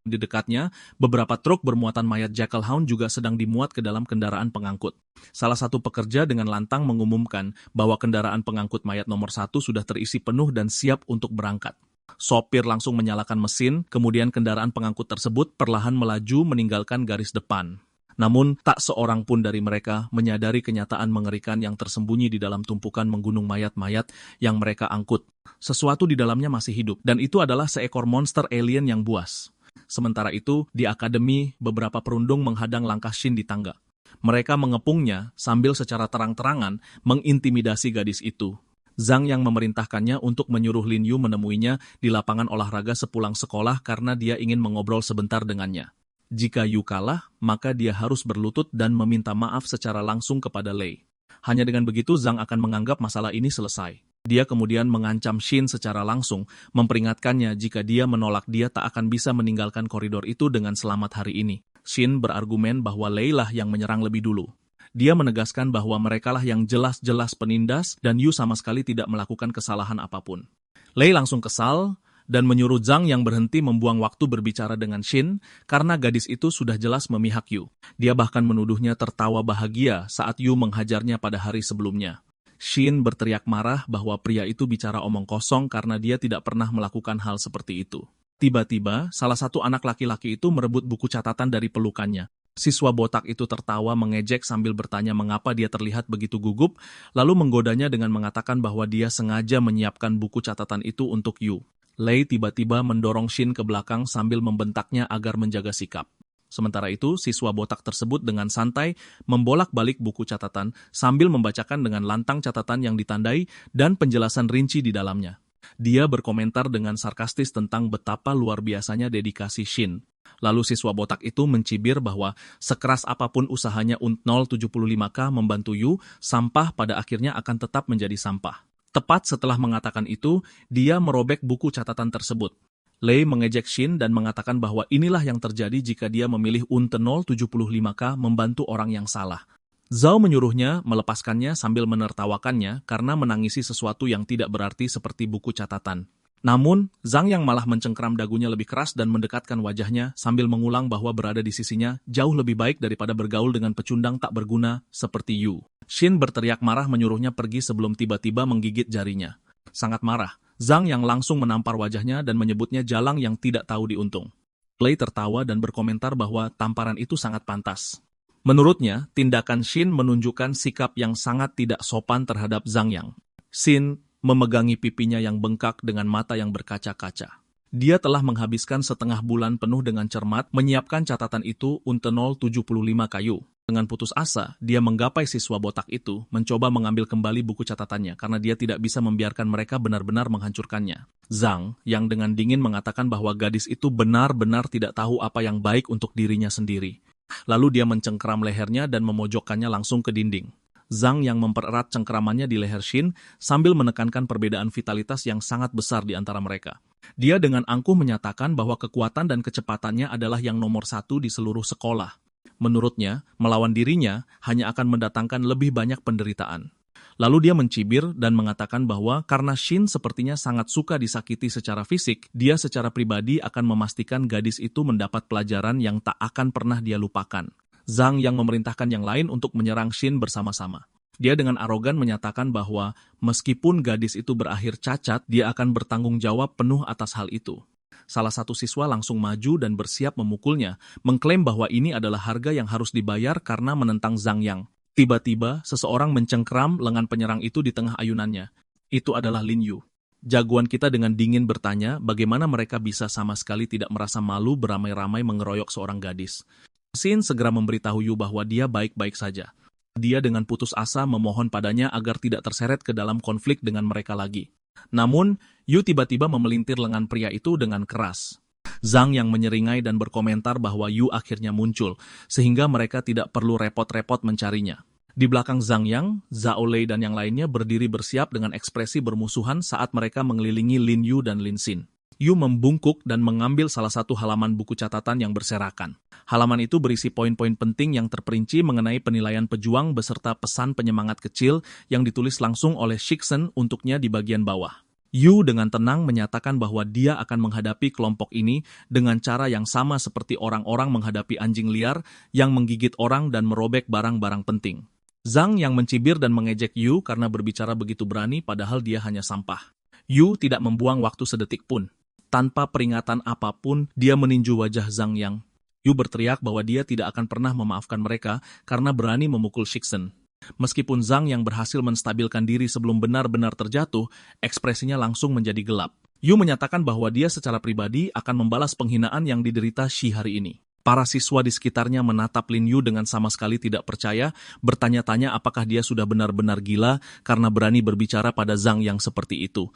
Di dekatnya, beberapa truk bermuatan mayat Jackal Hound juga sedang dimuat ke dalam kendaraan pengangkut. Salah satu pekerja dengan lantang mengumumkan bahwa kendaraan pengangkut mayat nomor 1 sudah terisi penuh dan siap untuk berangkat. Sopir langsung menyalakan mesin, kemudian kendaraan pengangkut tersebut perlahan melaju meninggalkan garis depan. Namun, tak seorang pun dari mereka menyadari kenyataan mengerikan yang tersembunyi di dalam tumpukan menggunung mayat-mayat yang mereka angkut. Sesuatu di dalamnya masih hidup, dan itu adalah seekor monster alien yang buas. Sementara itu, di akademi, beberapa perundung menghadang langkah Shin di tangga. Mereka mengepungnya sambil secara terang-terangan mengintimidasi gadis itu. Zhang yang memerintahkannya untuk menyuruh Lin Yu menemuinya di lapangan olahraga sepulang sekolah karena dia ingin mengobrol sebentar dengannya. Jika Yu kalah, maka dia harus berlutut dan meminta maaf secara langsung kepada Lei. Hanya dengan begitu Zhang akan menganggap masalah ini selesai. Dia kemudian mengancam Shin secara langsung, memperingatkannya jika dia menolak dia tak akan bisa meninggalkan koridor itu dengan selamat hari ini. Shin berargumen bahwa Lei lah yang menyerang lebih dulu. Dia menegaskan bahwa merekalah yang jelas-jelas penindas dan Yu sama sekali tidak melakukan kesalahan apapun. Lei langsung kesal dan menyuruh Zhang yang berhenti membuang waktu berbicara dengan Shin karena gadis itu sudah jelas memihak Yu. Dia bahkan menuduhnya tertawa bahagia saat Yu menghajarnya pada hari sebelumnya. Shin berteriak marah bahwa pria itu bicara omong kosong karena dia tidak pernah melakukan hal seperti itu. Tiba-tiba, salah satu anak laki-laki itu merebut buku catatan dari pelukannya. Siswa botak itu tertawa mengejek sambil bertanya mengapa dia terlihat begitu gugup, lalu menggodanya dengan mengatakan bahwa dia sengaja menyiapkan buku catatan itu untuk Yu. Lei tiba-tiba mendorong Shin ke belakang sambil membentaknya agar menjaga sikap. Sementara itu, siswa botak tersebut dengan santai membolak-balik buku catatan sambil membacakan dengan lantang catatan yang ditandai dan penjelasan rinci di dalamnya. Dia berkomentar dengan sarkastis tentang betapa luar biasanya dedikasi Shin. Lalu siswa botak itu mencibir bahwa sekeras apapun usahanya UNT 075K membantu Yu, sampah pada akhirnya akan tetap menjadi sampah. Tepat setelah mengatakan itu, dia merobek buku catatan tersebut. Lei mengejek Shin dan mengatakan bahwa inilah yang terjadi jika dia memilih UNT 075K membantu orang yang salah. Zhao menyuruhnya melepaskannya sambil menertawakannya karena menangisi sesuatu yang tidak berarti seperti buku catatan. Namun, Zhang yang malah mencengkram dagunya lebih keras dan mendekatkan wajahnya sambil mengulang bahwa berada di sisinya jauh lebih baik daripada bergaul dengan pecundang tak berguna seperti Yu. Shin berteriak marah menyuruhnya pergi sebelum tiba-tiba menggigit jarinya. Sangat marah, Zhang yang langsung menampar wajahnya dan menyebutnya jalang yang tidak tahu diuntung. Lei tertawa dan berkomentar bahwa tamparan itu sangat pantas. Menurutnya, tindakan Shin menunjukkan sikap yang sangat tidak sopan terhadap Zhang Yang. Shin memegangi pipinya yang bengkak dengan mata yang berkaca-kaca. Dia telah menghabiskan setengah bulan penuh dengan cermat menyiapkan catatan itu UNT 075 kayu. Dengan putus asa, dia menggapai siswa botak itu, mencoba mengambil kembali buku catatannya karena dia tidak bisa membiarkan mereka benar-benar menghancurkannya. Zhang, yang dengan dingin mengatakan bahwa gadis itu benar-benar tidak tahu apa yang baik untuk dirinya sendiri. Lalu dia mencengkeram lehernya dan memojokkannya langsung ke dinding. Zhang yang mempererat cengkeramannya di leher Shin sambil menekankan perbedaan vitalitas yang sangat besar di antara mereka. Dia dengan angkuh menyatakan bahwa kekuatan dan kecepatannya adalah yang nomor 1 di seluruh sekolah. Menurutnya, melawan dirinya hanya akan mendatangkan lebih banyak penderitaan. Lalu dia mencibir dan mengatakan bahwa karena Shin sepertinya sangat suka disakiti secara fisik, dia secara pribadi akan memastikan gadis itu mendapat pelajaran yang tak akan pernah dia lupakan. Zhang yang memerintahkan yang lain untuk menyerang Shin bersama-sama. Dia dengan arogan menyatakan bahwa meskipun gadis itu berakhir cacat, dia akan bertanggung jawab penuh atas hal itu. Salah satu siswa langsung maju dan bersiap memukulnya, mengklaim bahwa ini adalah harga yang harus dibayar karena menentang Zhang Yang. Tiba-tiba, seseorang mencengkram lengan penyerang itu di tengah ayunannya. Itu adalah Lin Yu. Jagoan kita dengan dingin bertanya bagaimana mereka bisa sama sekali tidak merasa malu beramai-ramai mengeroyok seorang gadis. Shin segera memberitahu Yu bahwa dia baik-baik saja. Dia dengan putus asa memohon padanya agar tidak terseret ke dalam konflik dengan mereka lagi. Namun, Yu tiba-tiba memelintir lengan pria itu dengan keras. Zhang yang menyeringai dan berkomentar bahwa Yu akhirnya muncul, sehingga mereka tidak perlu repot-repot mencarinya. Di belakang Zhang Yang, Zhao Lei dan yang lainnya berdiri bersiap dengan ekspresi bermusuhan saat mereka mengelilingi Lin Yu dan Lin Xin. Yu membungkuk dan mengambil salah satu halaman buku catatan yang berserakan. Halaman itu berisi poin-poin penting yang terperinci mengenai penilaian pejuang beserta pesan penyemangat kecil yang ditulis langsung oleh Shiksen untuknya di bagian bawah. Yu dengan tenang menyatakan bahwa dia akan menghadapi kelompok ini dengan cara yang sama seperti orang-orang menghadapi anjing liar yang menggigit orang dan merobek barang-barang penting. Zhang yang mencibir dan mengejek Yu karena berbicara begitu berani padahal dia hanya sampah. Yu tidak membuang waktu sedetik pun. Tanpa peringatan apapun, dia meninju wajah Zhang Yang. Yu berteriak bahwa dia tidak akan pernah memaafkan mereka karena berani memukul Shiksen. Meskipun Zhang yang berhasil menstabilkan diri sebelum benar-benar terjatuh, ekspresinya langsung menjadi gelap. Yu menyatakan bahwa dia secara pribadi akan membalas penghinaan yang diderita Shi hari ini. Para siswa di sekitarnya menatap Lin Yu dengan sama sekali tidak percaya, bertanya-tanya apakah dia sudah benar-benar gila karena berani berbicara pada Zhang yang seperti itu.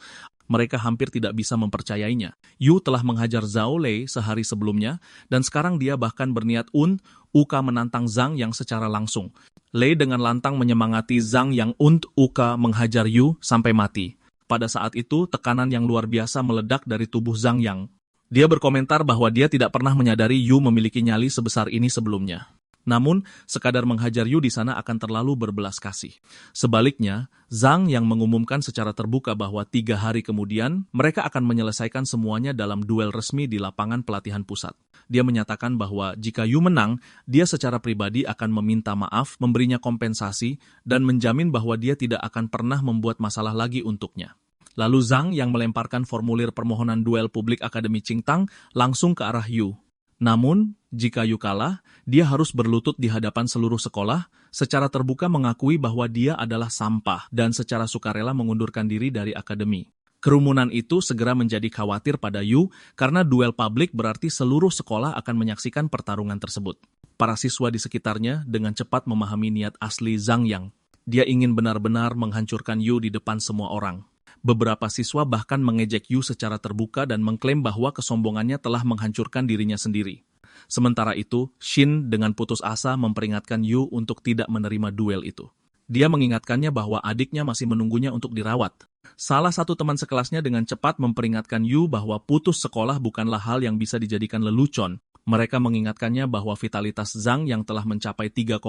Mereka hampir tidak bisa mempercayainya. Yu telah menghajar Zhao Lei sehari sebelumnya, dan sekarang dia bahkan berniat Uka menantang Zhang yang secara langsung. Lei dengan lantang menyemangati Zhang yang Uka menghajar Yu sampai mati. Pada saat itu, tekanan yang luar biasa meledak dari tubuh Zhang Yang. Dia berkomentar bahwa dia tidak pernah menyadari Yu memiliki nyali sebesar ini sebelumnya. Namun, sekadar menghajar Yu di sana akan terlalu berbelas kasih. Sebaliknya, Zhang yang mengumumkan secara terbuka bahwa 3 hari kemudian, mereka akan menyelesaikan semuanya dalam duel resmi di lapangan pelatihan pusat. Dia menyatakan bahwa jika Yu menang, dia secara pribadi akan meminta maaf, memberinya kompensasi, dan menjamin bahwa dia tidak akan pernah membuat masalah lagi untuknya. Lalu Zhang yang melemparkan formulir permohonan duel publik Akademi Qingtang langsung ke arah Yu. Namun, jika Yu kalah, dia harus berlutut di hadapan seluruh sekolah, secara terbuka mengakui bahwa dia adalah sampah dan secara sukarela mengundurkan diri dari akademi. Kerumunan itu segera menjadi khawatir pada Yu karena duel publik berarti seluruh sekolah akan menyaksikan pertarungan tersebut. Para siswa di sekitarnya dengan cepat memahami niat asli Zhang Yang. Dia ingin benar-benar menghancurkan Yu di depan semua orang. Beberapa siswa bahkan mengejek Yu secara terbuka dan mengklaim bahwa kesombongannya telah menghancurkan dirinya sendiri. Sementara itu, Shin dengan putus asa memperingatkan Yu untuk tidak menerima duel itu. Dia mengingatkannya bahwa adiknya masih menunggunya untuk dirawat. Salah satu teman sekelasnya dengan cepat memperingatkan Yu bahwa putus sekolah bukanlah hal yang bisa dijadikan lelucon. Mereka mengingatkannya bahwa vitalitas Zhang yang telah mencapai 3,5,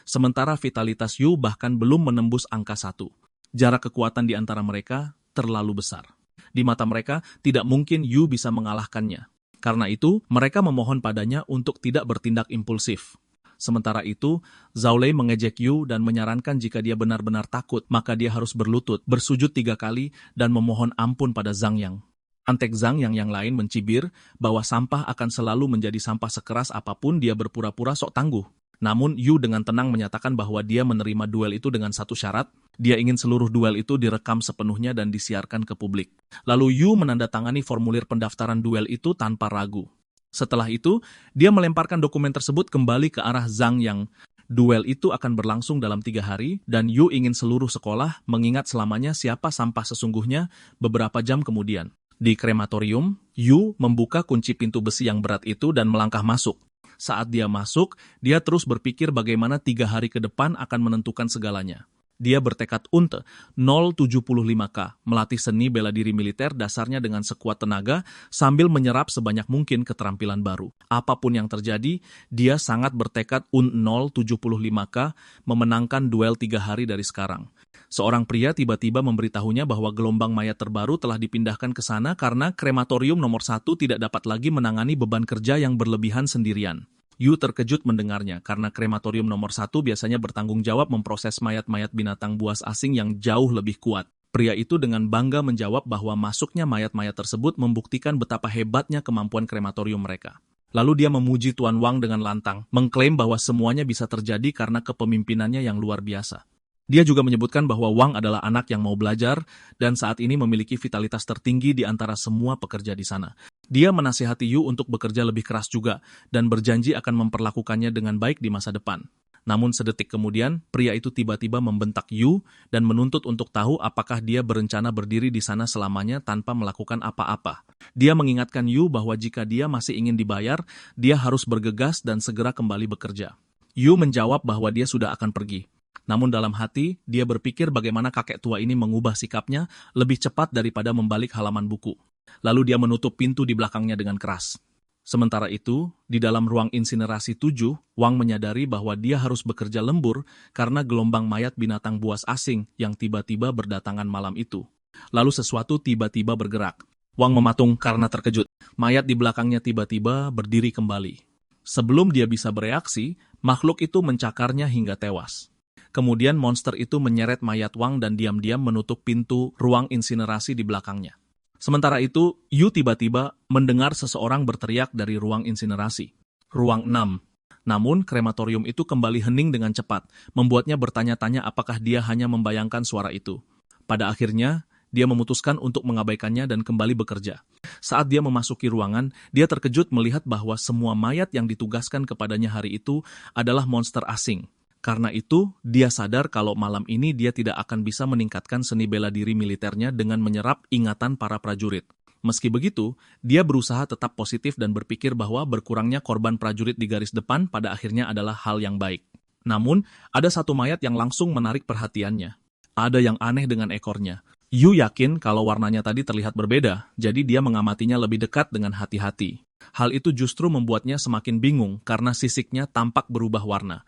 sementara vitalitas Yu bahkan belum menembus angka 1. Jarak kekuatan di antara mereka terlalu besar. Di mata mereka, tidak mungkin Yu bisa mengalahkannya. Karena itu, mereka memohon padanya untuk tidak bertindak impulsif. Sementara itu, Zhao Lei mengejek Yu dan menyarankan jika dia benar-benar takut, maka dia harus berlutut, bersujud 3 kali, dan memohon ampun pada Zhang Yang. Antek Zhang yang lain mencibir bahwa sampah akan selalu menjadi sampah sekeras apapun dia berpura-pura sok tangguh. Namun, Yu dengan tenang menyatakan bahwa dia menerima duel itu dengan satu syarat, dia ingin seluruh duel itu direkam sepenuhnya dan disiarkan ke publik. Lalu Yu menandatangani formulir pendaftaran duel itu tanpa ragu. Setelah itu, dia melemparkan dokumen tersebut kembali ke arah Zhang Yang. Duel itu akan berlangsung dalam 3 hari, dan Yu ingin seluruh sekolah mengingat selamanya siapa sampah sesungguhnya beberapa jam kemudian. Di krematorium, Yu membuka kunci pintu besi yang berat itu dan melangkah masuk. Saat dia masuk, dia terus berpikir bagaimana 3 hari ke depan akan menentukan segalanya. Dia bertekad 075K, melatih seni bela diri militer dasarnya dengan sekuat tenaga sambil menyerap sebanyak mungkin keterampilan baru. Apapun yang terjadi, dia sangat bertekad 075K memenangkan duel 3 hari dari sekarang. Seorang pria tiba-tiba memberitahunya bahwa gelombang mayat terbaru telah dipindahkan ke sana karena krematorium nomor 1 tidak dapat lagi menangani beban kerja yang berlebihan sendirian. Yu terkejut mendengarnya karena krematorium nomor 1 biasanya bertanggung jawab memproses mayat-mayat binatang buas asing yang jauh lebih kuat. Pria itu dengan bangga menjawab bahwa masuknya mayat-mayat tersebut membuktikan betapa hebatnya kemampuan krematorium mereka. Lalu dia memuji Tuan Wang dengan lantang, mengklaim bahwa semuanya bisa terjadi karena kepemimpinannya yang luar biasa. Dia juga menyebutkan bahwa Wang adalah anak yang mau belajar dan saat ini memiliki vitalitas tertinggi di antara semua pekerja di sana. Dia menasihati Yu untuk bekerja lebih keras juga dan berjanji akan memperlakukannya dengan baik di masa depan. Namun sedetik kemudian, pria itu tiba-tiba membentak Yu dan menuntut untuk tahu apakah dia berencana berdiri di sana selamanya tanpa melakukan apa-apa. Dia mengingatkan Yu bahwa jika dia masih ingin dibayar, dia harus bergegas dan segera kembali bekerja. Yu menjawab bahwa dia sudah akan pergi. Namun dalam hati, dia berpikir bagaimana kakek tua ini mengubah sikapnya lebih cepat daripada membalik halaman buku. Lalu dia menutup pintu di belakangnya dengan keras. Sementara itu, di dalam ruang insinerasi 7, Wang menyadari bahwa dia harus bekerja lembur karena gelombang mayat binatang buas asing yang tiba-tiba berdatangan malam itu. Lalu sesuatu tiba-tiba bergerak. Wang mematung karena terkejut. Mayat di belakangnya tiba-tiba berdiri kembali. Sebelum dia bisa bereaksi, makhluk itu mencakarnya hingga tewas. Kemudian monster itu menyeret mayat Wang dan diam-diam menutup pintu ruang insinerasi di belakangnya. Sementara itu, Yu tiba-tiba mendengar seseorang berteriak dari ruang insinerasi. Ruang 6. Namun, krematorium itu kembali hening dengan cepat, membuatnya bertanya-tanya apakah dia hanya membayangkan suara itu. Pada akhirnya, dia memutuskan untuk mengabaikannya dan kembali bekerja. Saat dia memasuki ruangan, dia terkejut melihat bahwa semua mayat yang ditugaskan kepadanya hari itu adalah monster asing. Karena itu, dia sadar kalau malam ini dia tidak akan bisa meningkatkan seni bela diri militernya dengan menyerap ingatan para prajurit. Meski begitu, dia berusaha tetap positif dan berpikir bahwa berkurangnya korban prajurit di garis depan pada akhirnya adalah hal yang baik. Namun, ada satu mayat yang langsung menarik perhatiannya. Ada yang aneh dengan ekornya. Yu yakin kalau warnanya tadi terlihat berbeda, jadi dia mengamatinya lebih dekat dengan hati-hati. Hal itu justru membuatnya semakin bingung karena sisiknya tampak berubah warna.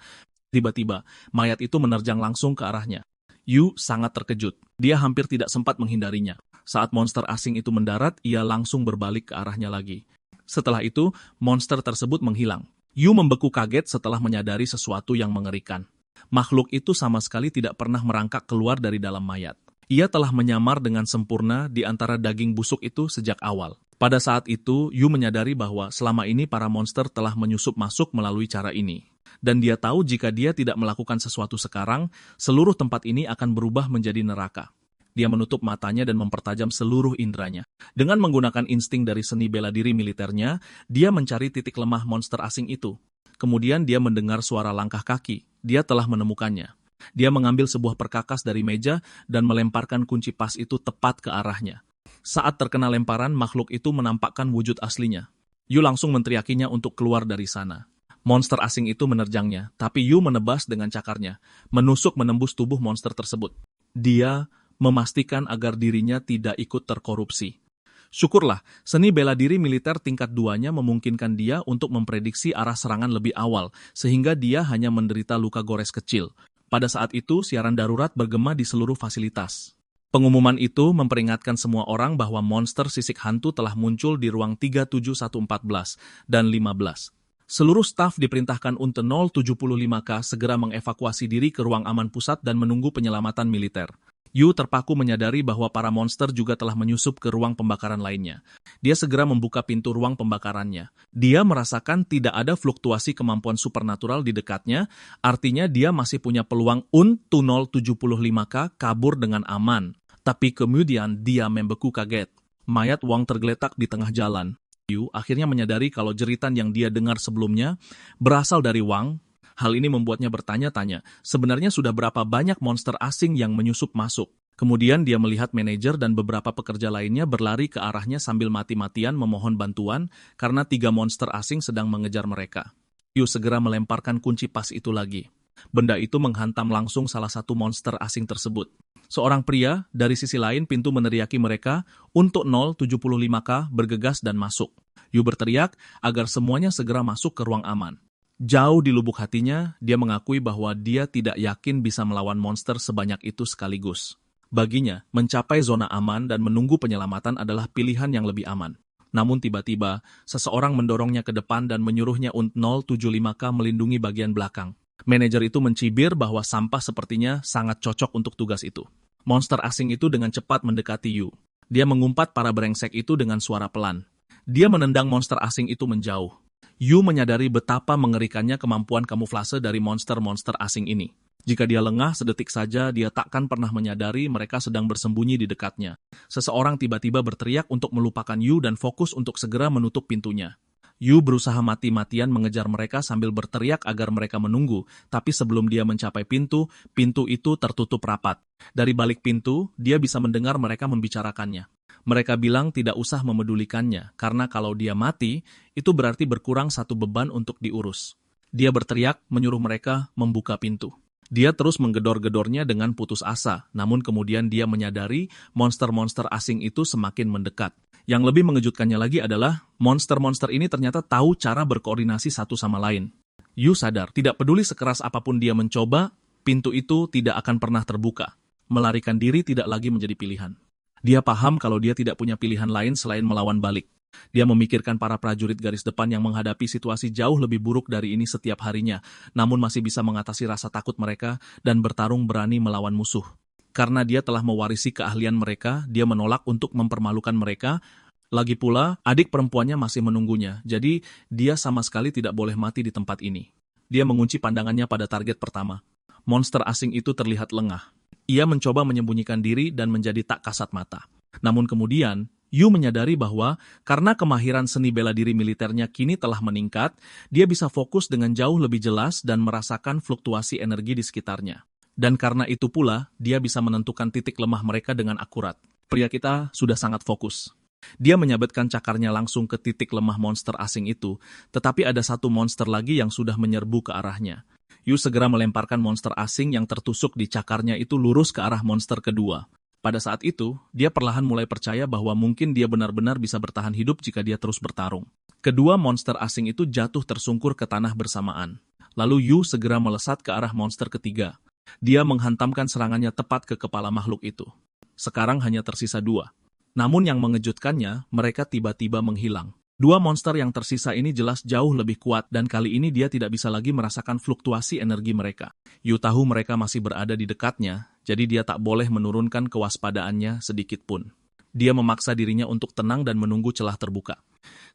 Tiba-tiba, mayat itu menerjang langsung ke arahnya. Yu sangat terkejut. Dia hampir tidak sempat menghindarinya. Saat monster asing itu mendarat, ia langsung berbalik ke arahnya lagi. Setelah itu, monster tersebut menghilang. Yu membeku kaget setelah menyadari sesuatu yang mengerikan. Makhluk itu sama sekali tidak pernah merangkak keluar dari dalam mayat. Ia telah menyamar dengan sempurna di antara daging busuk itu sejak awal. Pada saat itu, Yu menyadari bahwa selama ini para monster telah menyusup masuk melalui cara ini. Dan dia tahu jika dia tidak melakukan sesuatu sekarang, seluruh tempat ini akan berubah menjadi neraka. Dia menutup matanya dan mempertajam seluruh indranya. Dengan menggunakan insting dari seni bela diri militernya, dia mencari titik lemah monster asing itu. Kemudian dia mendengar suara langkah kaki. Dia telah menemukannya. Dia mengambil sebuah perkakas dari meja dan melemparkan kunci pas itu tepat ke arahnya. Saat terkena lemparan, makhluk itu menampakkan wujud aslinya. Yu langsung menteriakinya untuk keluar dari sana. Monster asing itu menerjangnya, tapi Yu menebas dengan cakarnya, menusuk menembus tubuh monster tersebut. Dia memastikan agar dirinya tidak ikut terkorupsi. Syukurlah, seni bela diri militer tingkat 2-nya memungkinkan dia untuk memprediksi arah serangan lebih awal, sehingga dia hanya menderita luka gores kecil. Pada saat itu, siaran darurat bergema di seluruh fasilitas. Pengumuman itu memperingatkan semua orang bahwa monster sisik hantu telah muncul di ruang 37114 dan 15. Seluruh staf diperintahkan untuk 075K segera mengevakuasi diri ke ruang aman pusat dan menunggu penyelamatan militer. Yu terpaku menyadari bahwa para monster juga telah menyusup ke ruang pembakaran lainnya. Dia segera membuka pintu ruang pembakarannya. Dia merasakan tidak ada fluktuasi kemampuan supernatural di dekatnya, artinya dia masih punya peluang untuk 075K kabur dengan aman. Tapi kemudian dia membeku kaget. Mayat Wang tergeletak di tengah jalan. Yu akhirnya menyadari kalau jeritan yang dia dengar sebelumnya berasal dari Wang. Hal ini membuatnya bertanya-tanya, sebenarnya sudah berapa banyak monster asing yang menyusup masuk. Kemudian dia melihat manajer dan beberapa pekerja lainnya berlari ke arahnya sambil mati-matian memohon bantuan karena 3 monster asing sedang mengejar mereka. Yu segera melemparkan kunci pas itu lagi. Benda itu menghantam langsung salah satu monster asing tersebut. Seorang pria dari sisi lain pintu meneriaki mereka untuk 075K bergegas dan masuk. Yu berteriak agar semuanya segera masuk ke ruang aman. Jauh di lubuk hatinya, dia mengakui bahwa dia tidak yakin bisa melawan monster sebanyak itu sekaligus. Baginya, mencapai zona aman dan menunggu penyelamatan adalah pilihan yang lebih aman. Namun tiba-tiba, seseorang mendorongnya ke depan dan menyuruhnya untuk 075K melindungi bagian belakang. Manajer itu mencibir bahwa sampah sepertinya sangat cocok untuk tugas itu. Monster asing itu dengan cepat mendekati Yu. Dia mengumpat para brengsek itu dengan suara pelan. Dia menendang monster asing itu menjauh. Yu menyadari betapa mengerikannya kemampuan kamuflase dari monster-monster asing ini. Jika dia lengah sedetik saja, dia takkan pernah menyadari mereka sedang bersembunyi di dekatnya. Seseorang tiba-tiba berteriak untuk melupakan Yu dan fokus untuk segera menutup pintunya. Yu berusaha mati-matian mengejar mereka sambil berteriak agar mereka menunggu, tapi sebelum dia mencapai pintu, pintu itu tertutup rapat. Dari balik pintu, dia bisa mendengar mereka membicarakannya. Mereka bilang tidak usah memedulikannya, karena kalau dia mati, itu berarti berkurang satu beban untuk diurus. Dia berteriak menyuruh mereka membuka pintu. Dia terus menggedor-gedornya dengan putus asa, namun kemudian dia menyadari monster-monster asing itu semakin mendekat. Yang lebih mengejutkannya lagi adalah, monster-monster ini ternyata tahu cara berkoordinasi satu sama lain. Yu sadar, tidak peduli sekeras apapun dia mencoba, pintu itu tidak akan pernah terbuka. Melarikan diri tidak lagi menjadi pilihan. Dia paham kalau dia tidak punya pilihan lain selain melawan balik. Dia memikirkan para prajurit garis depan yang menghadapi situasi jauh lebih buruk dari ini setiap harinya, namun masih bisa mengatasi rasa takut mereka dan bertarung berani melawan musuh. Karena dia telah mewarisi keahlian mereka, dia menolak untuk mempermalukan mereka. Lagi pula, adik perempuannya masih menunggunya, jadi dia sama sekali tidak boleh mati di tempat ini. Dia mengunci pandangannya pada target pertama. Monster asing itu terlihat lengah. Ia mencoba menyembunyikan diri dan menjadi tak kasat mata. Namun kemudian, Yu menyadari bahwa karena kemahiran seni bela diri militernya kini telah meningkat, dia bisa fokus dengan jauh lebih jelas dan merasakan fluktuasi energi di sekitarnya. Dan karena itu pula, dia bisa menentukan titik lemah mereka dengan akurat. Pria kita sudah sangat fokus. Dia menyabetkan cakarnya langsung ke titik lemah monster asing itu, tetapi ada satu monster lagi yang sudah menyerbu ke arahnya. Yu segera melemparkan monster asing yang tertusuk di cakarnya itu lurus ke arah monster kedua. Pada saat itu, dia perlahan mulai percaya bahwa mungkin dia benar-benar bisa bertahan hidup jika dia terus bertarung. Kedua monster asing itu jatuh tersungkur ke tanah bersamaan. Lalu Yu segera melesat ke arah monster ketiga. Dia menghantamkan serangannya tepat ke kepala makhluk itu. Sekarang hanya tersisa dua. Namun yang mengejutkannya, mereka tiba-tiba menghilang. Dua monster yang tersisa ini jelas jauh lebih kuat dan kali ini dia tidak bisa lagi merasakan fluktuasi energi mereka. Yu tahu mereka masih berada di dekatnya, jadi dia tak boleh menurunkan kewaspadaannya sedikit pun. Dia memaksa dirinya untuk tenang dan menunggu celah terbuka.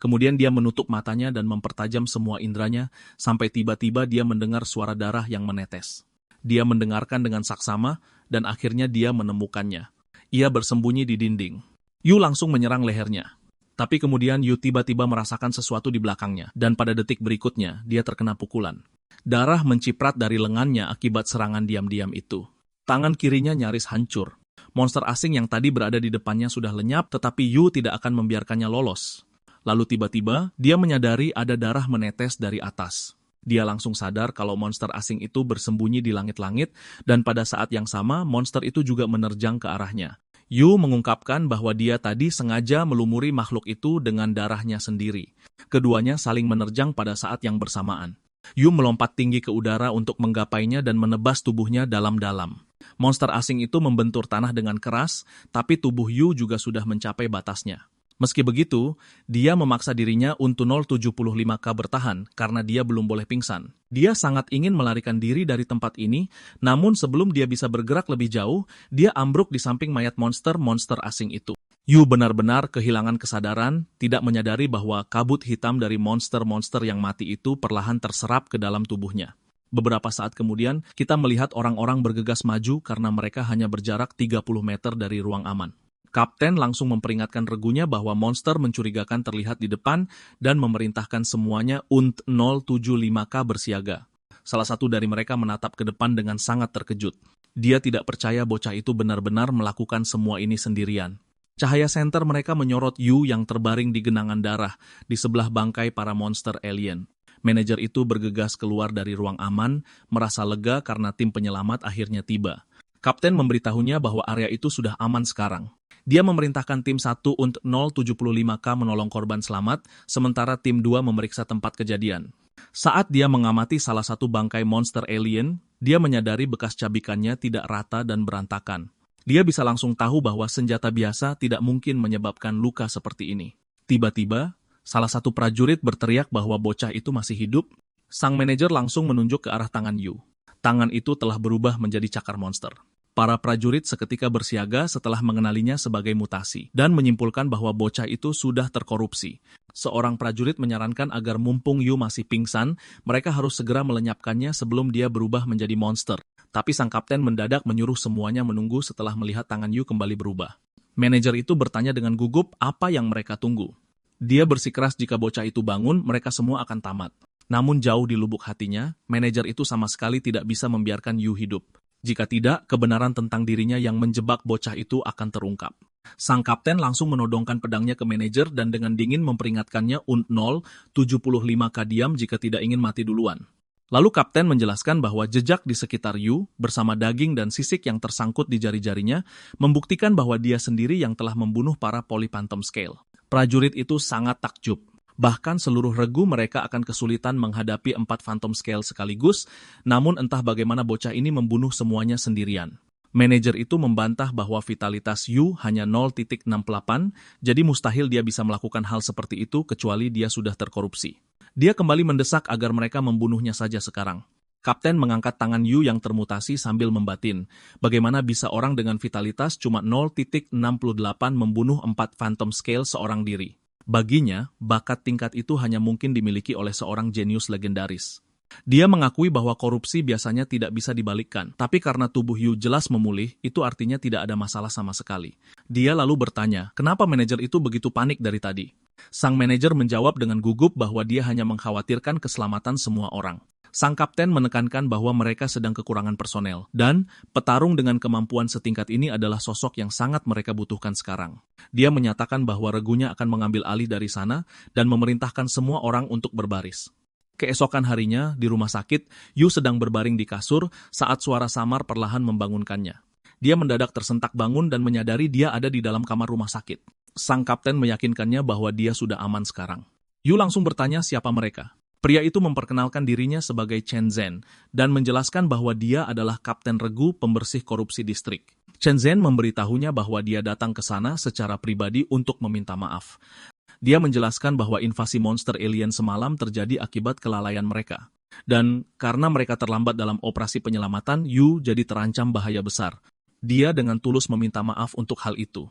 Kemudian dia menutup matanya dan mempertajam semua indranya, sampai tiba-tiba dia mendengar suara darah yang menetes. Dia mendengarkan dengan saksama, dan akhirnya dia menemukannya. Ia bersembunyi di dinding. Yu langsung menyerang lehernya. Tapi kemudian Yu tiba-tiba merasakan sesuatu di belakangnya, dan pada detik berikutnya, dia terkena pukulan. Darah menciprat dari lengannya akibat serangan diam-diam itu. Tangan kirinya nyaris hancur. Monster asing yang tadi berada di depannya sudah lenyap, tetapi Yu tidak akan membiarkannya lolos. Lalu tiba-tiba, dia menyadari ada darah menetes dari atas. Dia langsung sadar kalau monster asing itu bersembunyi di langit-langit, dan pada saat yang sama, monster itu juga menerjang ke arahnya. Yu mengungkapkan bahwa dia tadi sengaja melumuri makhluk itu dengan darahnya sendiri. Keduanya saling menerjang pada saat yang bersamaan. Yu melompat tinggi ke udara untuk menggapainya dan menebas tubuhnya dalam-dalam. Monster asing itu membentur tanah dengan keras, tapi tubuh Yu juga sudah mencapai batasnya. Meski begitu, dia memaksa dirinya untuk 075K bertahan karena dia belum boleh pingsan. Dia sangat ingin melarikan diri dari tempat ini, namun sebelum dia bisa bergerak lebih jauh, dia ambruk di samping mayat monster-monster asing itu. Yu benar-benar kehilangan kesadaran, tidak menyadari bahwa kabut hitam dari monster-monster yang mati itu perlahan terserap ke dalam tubuhnya. Beberapa saat kemudian, kita melihat orang-orang bergegas maju karena mereka hanya berjarak 30 meter dari ruang aman. Kapten langsung memperingatkan regunya bahwa monster mencurigakan terlihat di depan dan memerintahkan semuanya untuk 075K bersiaga. Salah satu dari mereka menatap ke depan dengan sangat terkejut. Dia tidak percaya bocah itu benar-benar melakukan semua ini sendirian. Cahaya senter mereka menyorot Yu yang terbaring di genangan darah di sebelah bangkai para monster alien. Manajer itu bergegas keluar dari ruang aman, merasa lega karena tim penyelamat akhirnya tiba. Kapten memberitahunya bahwa area itu sudah aman sekarang. Dia memerintahkan tim 1 untuk 075K menolong korban selamat, sementara tim 2 memeriksa tempat kejadian. Saat dia mengamati salah satu bangkai monster alien, dia menyadari bekas cabikannya tidak rata dan berantakan. Dia bisa langsung tahu bahwa senjata biasa tidak mungkin menyebabkan luka seperti ini. Tiba-tiba, salah satu prajurit berteriak bahwa bocah itu masih hidup. Sang manajer langsung menunjuk ke arah tangan Yu. Tangan itu telah berubah menjadi cakar monster. Para prajurit seketika bersiaga setelah mengenalinya sebagai mutasi dan menyimpulkan bahwa bocah itu sudah terkorupsi. Seorang prajurit menyarankan agar mumpung Yu masih pingsan, mereka harus segera melenyapkannya sebelum dia berubah menjadi monster. Tapi sang kapten mendadak menyuruh semuanya menunggu setelah melihat tangan Yu kembali berubah. Manajer itu bertanya dengan gugup apa yang mereka tunggu. Dia bersikeras jika bocah itu bangun, mereka semua akan tamat. Namun jauh di lubuk hatinya, manajer itu sama sekali tidak bisa membiarkan Yu hidup. Jika tidak, kebenaran tentang dirinya yang menjebak bocah itu akan terungkap. Sang kapten langsung menodongkan pedangnya ke manajer dan dengan dingin memperingatkannya untuk 075K diam jika tidak ingin mati duluan. Lalu Kapten menjelaskan bahwa jejak di sekitar Yu bersama daging dan sisik yang tersangkut di jari-jarinya membuktikan bahwa dia sendiri yang telah membunuh para Polyphantom Scale. Prajurit itu sangat takjub. Bahkan seluruh regu mereka akan kesulitan menghadapi 4 Phantom Scale sekaligus, namun entah bagaimana bocah ini membunuh semuanya sendirian. Manajer itu membantah bahwa vitalitas Yu hanya 0,68, jadi mustahil dia bisa melakukan hal seperti itu kecuali dia sudah terkorupsi. Dia kembali mendesak agar mereka membunuhnya saja sekarang. Kapten mengangkat tangan Yu yang termutasi sambil membatin. Bagaimana bisa orang dengan vitalitas cuma 0,68 membunuh 4 Phantom Scale seorang diri? Baginya, bakat tingkat itu hanya mungkin dimiliki oleh seorang jenius legendaris. Dia mengakui bahwa korupsi biasanya tidak bisa dibalikkan, tapi karena tubuh Yu jelas memulih, itu artinya tidak ada masalah sama sekali. Dia lalu bertanya, kenapa manajer itu begitu panik dari tadi? Sang manajer menjawab dengan gugup bahwa dia hanya mengkhawatirkan keselamatan semua orang. Sang kapten menekankan bahwa mereka sedang kekurangan personel, dan petarung dengan kemampuan setingkat ini adalah sosok yang sangat mereka butuhkan sekarang. Dia menyatakan bahwa regunya akan mengambil alih dari sana dan memerintahkan semua orang untuk berbaris. Keesokan harinya, di rumah sakit, Yu sedang berbaring di kasur saat suara samar perlahan membangunkannya. Dia mendadak tersentak bangun dan menyadari dia ada di dalam kamar rumah sakit. Sang kapten meyakinkannya bahwa dia sudah aman sekarang. Yu langsung bertanya siapa mereka. Pria itu memperkenalkan dirinya sebagai Chen Zhen dan menjelaskan bahwa dia adalah kapten regu pembersih korupsi distrik. Chen Zhen memberitahunya bahwa dia datang ke sana secara pribadi untuk meminta maaf. Dia menjelaskan bahwa invasi monster alien semalam terjadi akibat kelalaian mereka. Dan karena mereka terlambat dalam operasi penyelamatan, Yu jadi terancam bahaya besar. Dia dengan tulus meminta maaf untuk hal itu.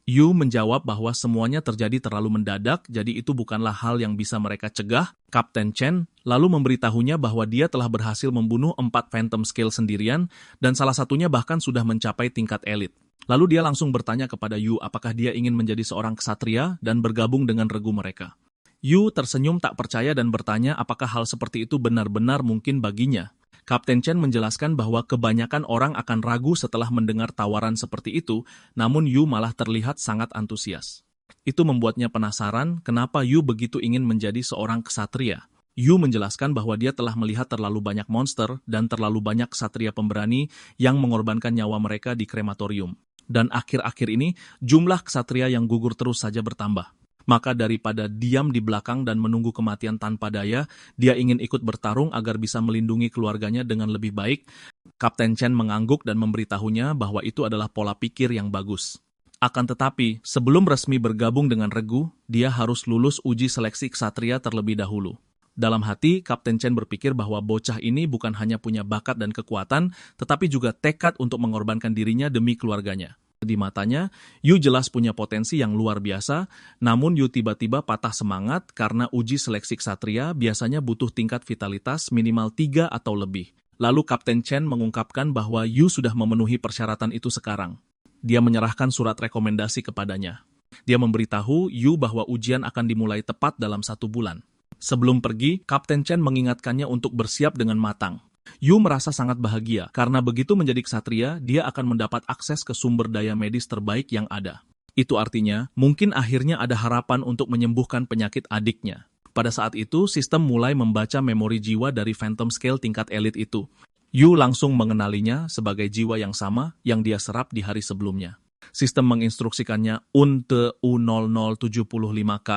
Yu menjawab bahwa semuanya terjadi terlalu mendadak, jadi itu bukanlah hal yang bisa mereka cegah. Kapten Chen lalu memberitahunya bahwa dia telah berhasil membunuh 4 Phantom Scale sendirian, dan salah satunya bahkan sudah mencapai tingkat elit. Lalu dia langsung bertanya kepada Yu apakah dia ingin menjadi seorang ksatria dan bergabung dengan regu mereka. Yu tersenyum tak percaya dan bertanya apakah hal seperti itu benar-benar mungkin baginya. Kapten Chen menjelaskan bahwa kebanyakan orang akan ragu setelah mendengar tawaran seperti itu, namun Yu malah terlihat sangat antusias. Itu membuatnya penasaran kenapa Yu begitu ingin menjadi seorang ksatria. Yu menjelaskan bahwa dia telah melihat terlalu banyak monster dan terlalu banyak ksatria pemberani yang mengorbankan nyawa mereka di krematorium. Dan akhir-akhir ini, jumlah ksatria yang gugur terus saja bertambah. Maka daripada diam di belakang dan menunggu kematian tanpa daya, dia ingin ikut bertarung agar bisa melindungi keluarganya dengan lebih baik. Kapten Chen mengangguk dan memberitahunya bahwa itu adalah pola pikir yang bagus. Akan tetapi, sebelum resmi bergabung dengan regu, dia harus lulus uji seleksi ksatria terlebih dahulu. Dalam hati, Kapten Chen berpikir bahwa bocah ini bukan hanya punya bakat dan kekuatan, tetapi juga tekad untuk mengorbankan dirinya demi keluarganya. Di matanya, Yu jelas punya potensi yang luar biasa, namun Yu tiba-tiba patah semangat karena uji seleksi ksatria biasanya butuh tingkat vitalitas minimal 3 atau lebih. Lalu Kapten Chen mengungkapkan bahwa Yu sudah memenuhi persyaratan itu sekarang. Dia menyerahkan surat rekomendasi kepadanya. Dia memberitahu Yu bahwa ujian akan dimulai tepat dalam 1 bulan. Sebelum pergi, Kapten Chen mengingatkannya untuk bersiap dengan matang. Yu merasa sangat bahagia, karena begitu menjadi ksatria, dia akan mendapat akses ke sumber daya medis terbaik yang ada. Itu artinya, mungkin akhirnya ada harapan untuk menyembuhkan penyakit adiknya. Pada saat itu, sistem mulai membaca memori jiwa dari Phantom Scale tingkat elit itu. Yu langsung mengenalinya sebagai jiwa yang sama yang dia serap di hari sebelumnya. Sistem menginstruksikannya UNTE U0075K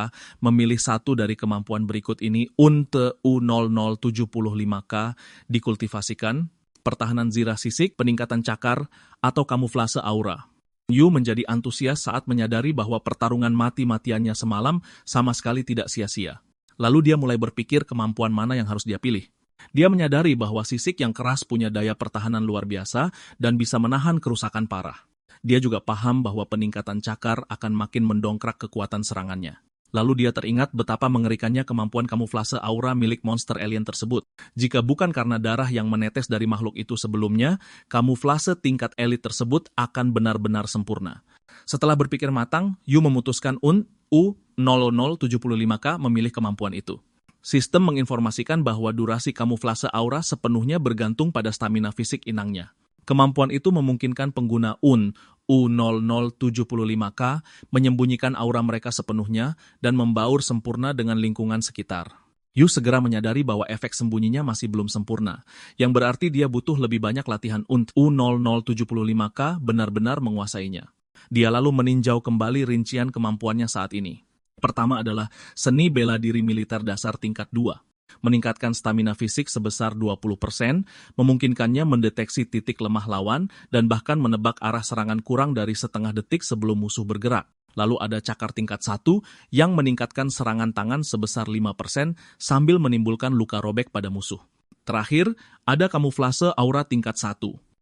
memilih satu dari kemampuan berikut ini. UNTE U0075K dikultivasikan, pertahanan zirah sisik, peningkatan cakar, atau kamuflase aura. Yu menjadi antusias saat menyadari bahwa pertarungan mati-matiannya semalam sama sekali tidak sia-sia. Lalu dia mulai berpikir kemampuan mana yang harus dia pilih. Dia menyadari bahwa sisik yang keras punya daya pertahanan luar biasa dan bisa menahan kerusakan parah. Dia juga paham bahwa peningkatan cakar akan makin mendongkrak kekuatan serangannya. Lalu dia teringat betapa mengerikannya kemampuan kamuflase aura milik monster alien tersebut. Jika bukan karena darah yang menetes dari makhluk itu sebelumnya, kamuflase tingkat elit tersebut akan benar-benar sempurna. Setelah berpikir matang, Yu memutuskan U0075K memilih kemampuan itu. Sistem menginformasikan bahwa durasi kamuflase aura sepenuhnya bergantung pada stamina fisik inangnya. Kemampuan itu memungkinkan pengguna U0075K menyembunyikan aura mereka sepenuhnya dan membaur sempurna dengan lingkungan sekitar. Yu segera menyadari bahwa efek sembunyinya masih belum sempurna, yang berarti dia butuh lebih banyak latihan untuk U0075K benar-benar menguasainya. Dia lalu meninjau kembali rincian kemampuannya saat ini. Pertama adalah seni bela diri militer dasar tingkat 2. Meningkatkan stamina fisik sebesar 20%, memungkinkannya mendeteksi titik lemah lawan dan bahkan menebak arah serangan kurang dari setengah detik sebelum musuh bergerak. Lalu ada cakar tingkat 1 yang meningkatkan serangan tangan sebesar 5% sambil menimbulkan luka robek pada musuh. Terakhir, ada kamuflase aura tingkat 1.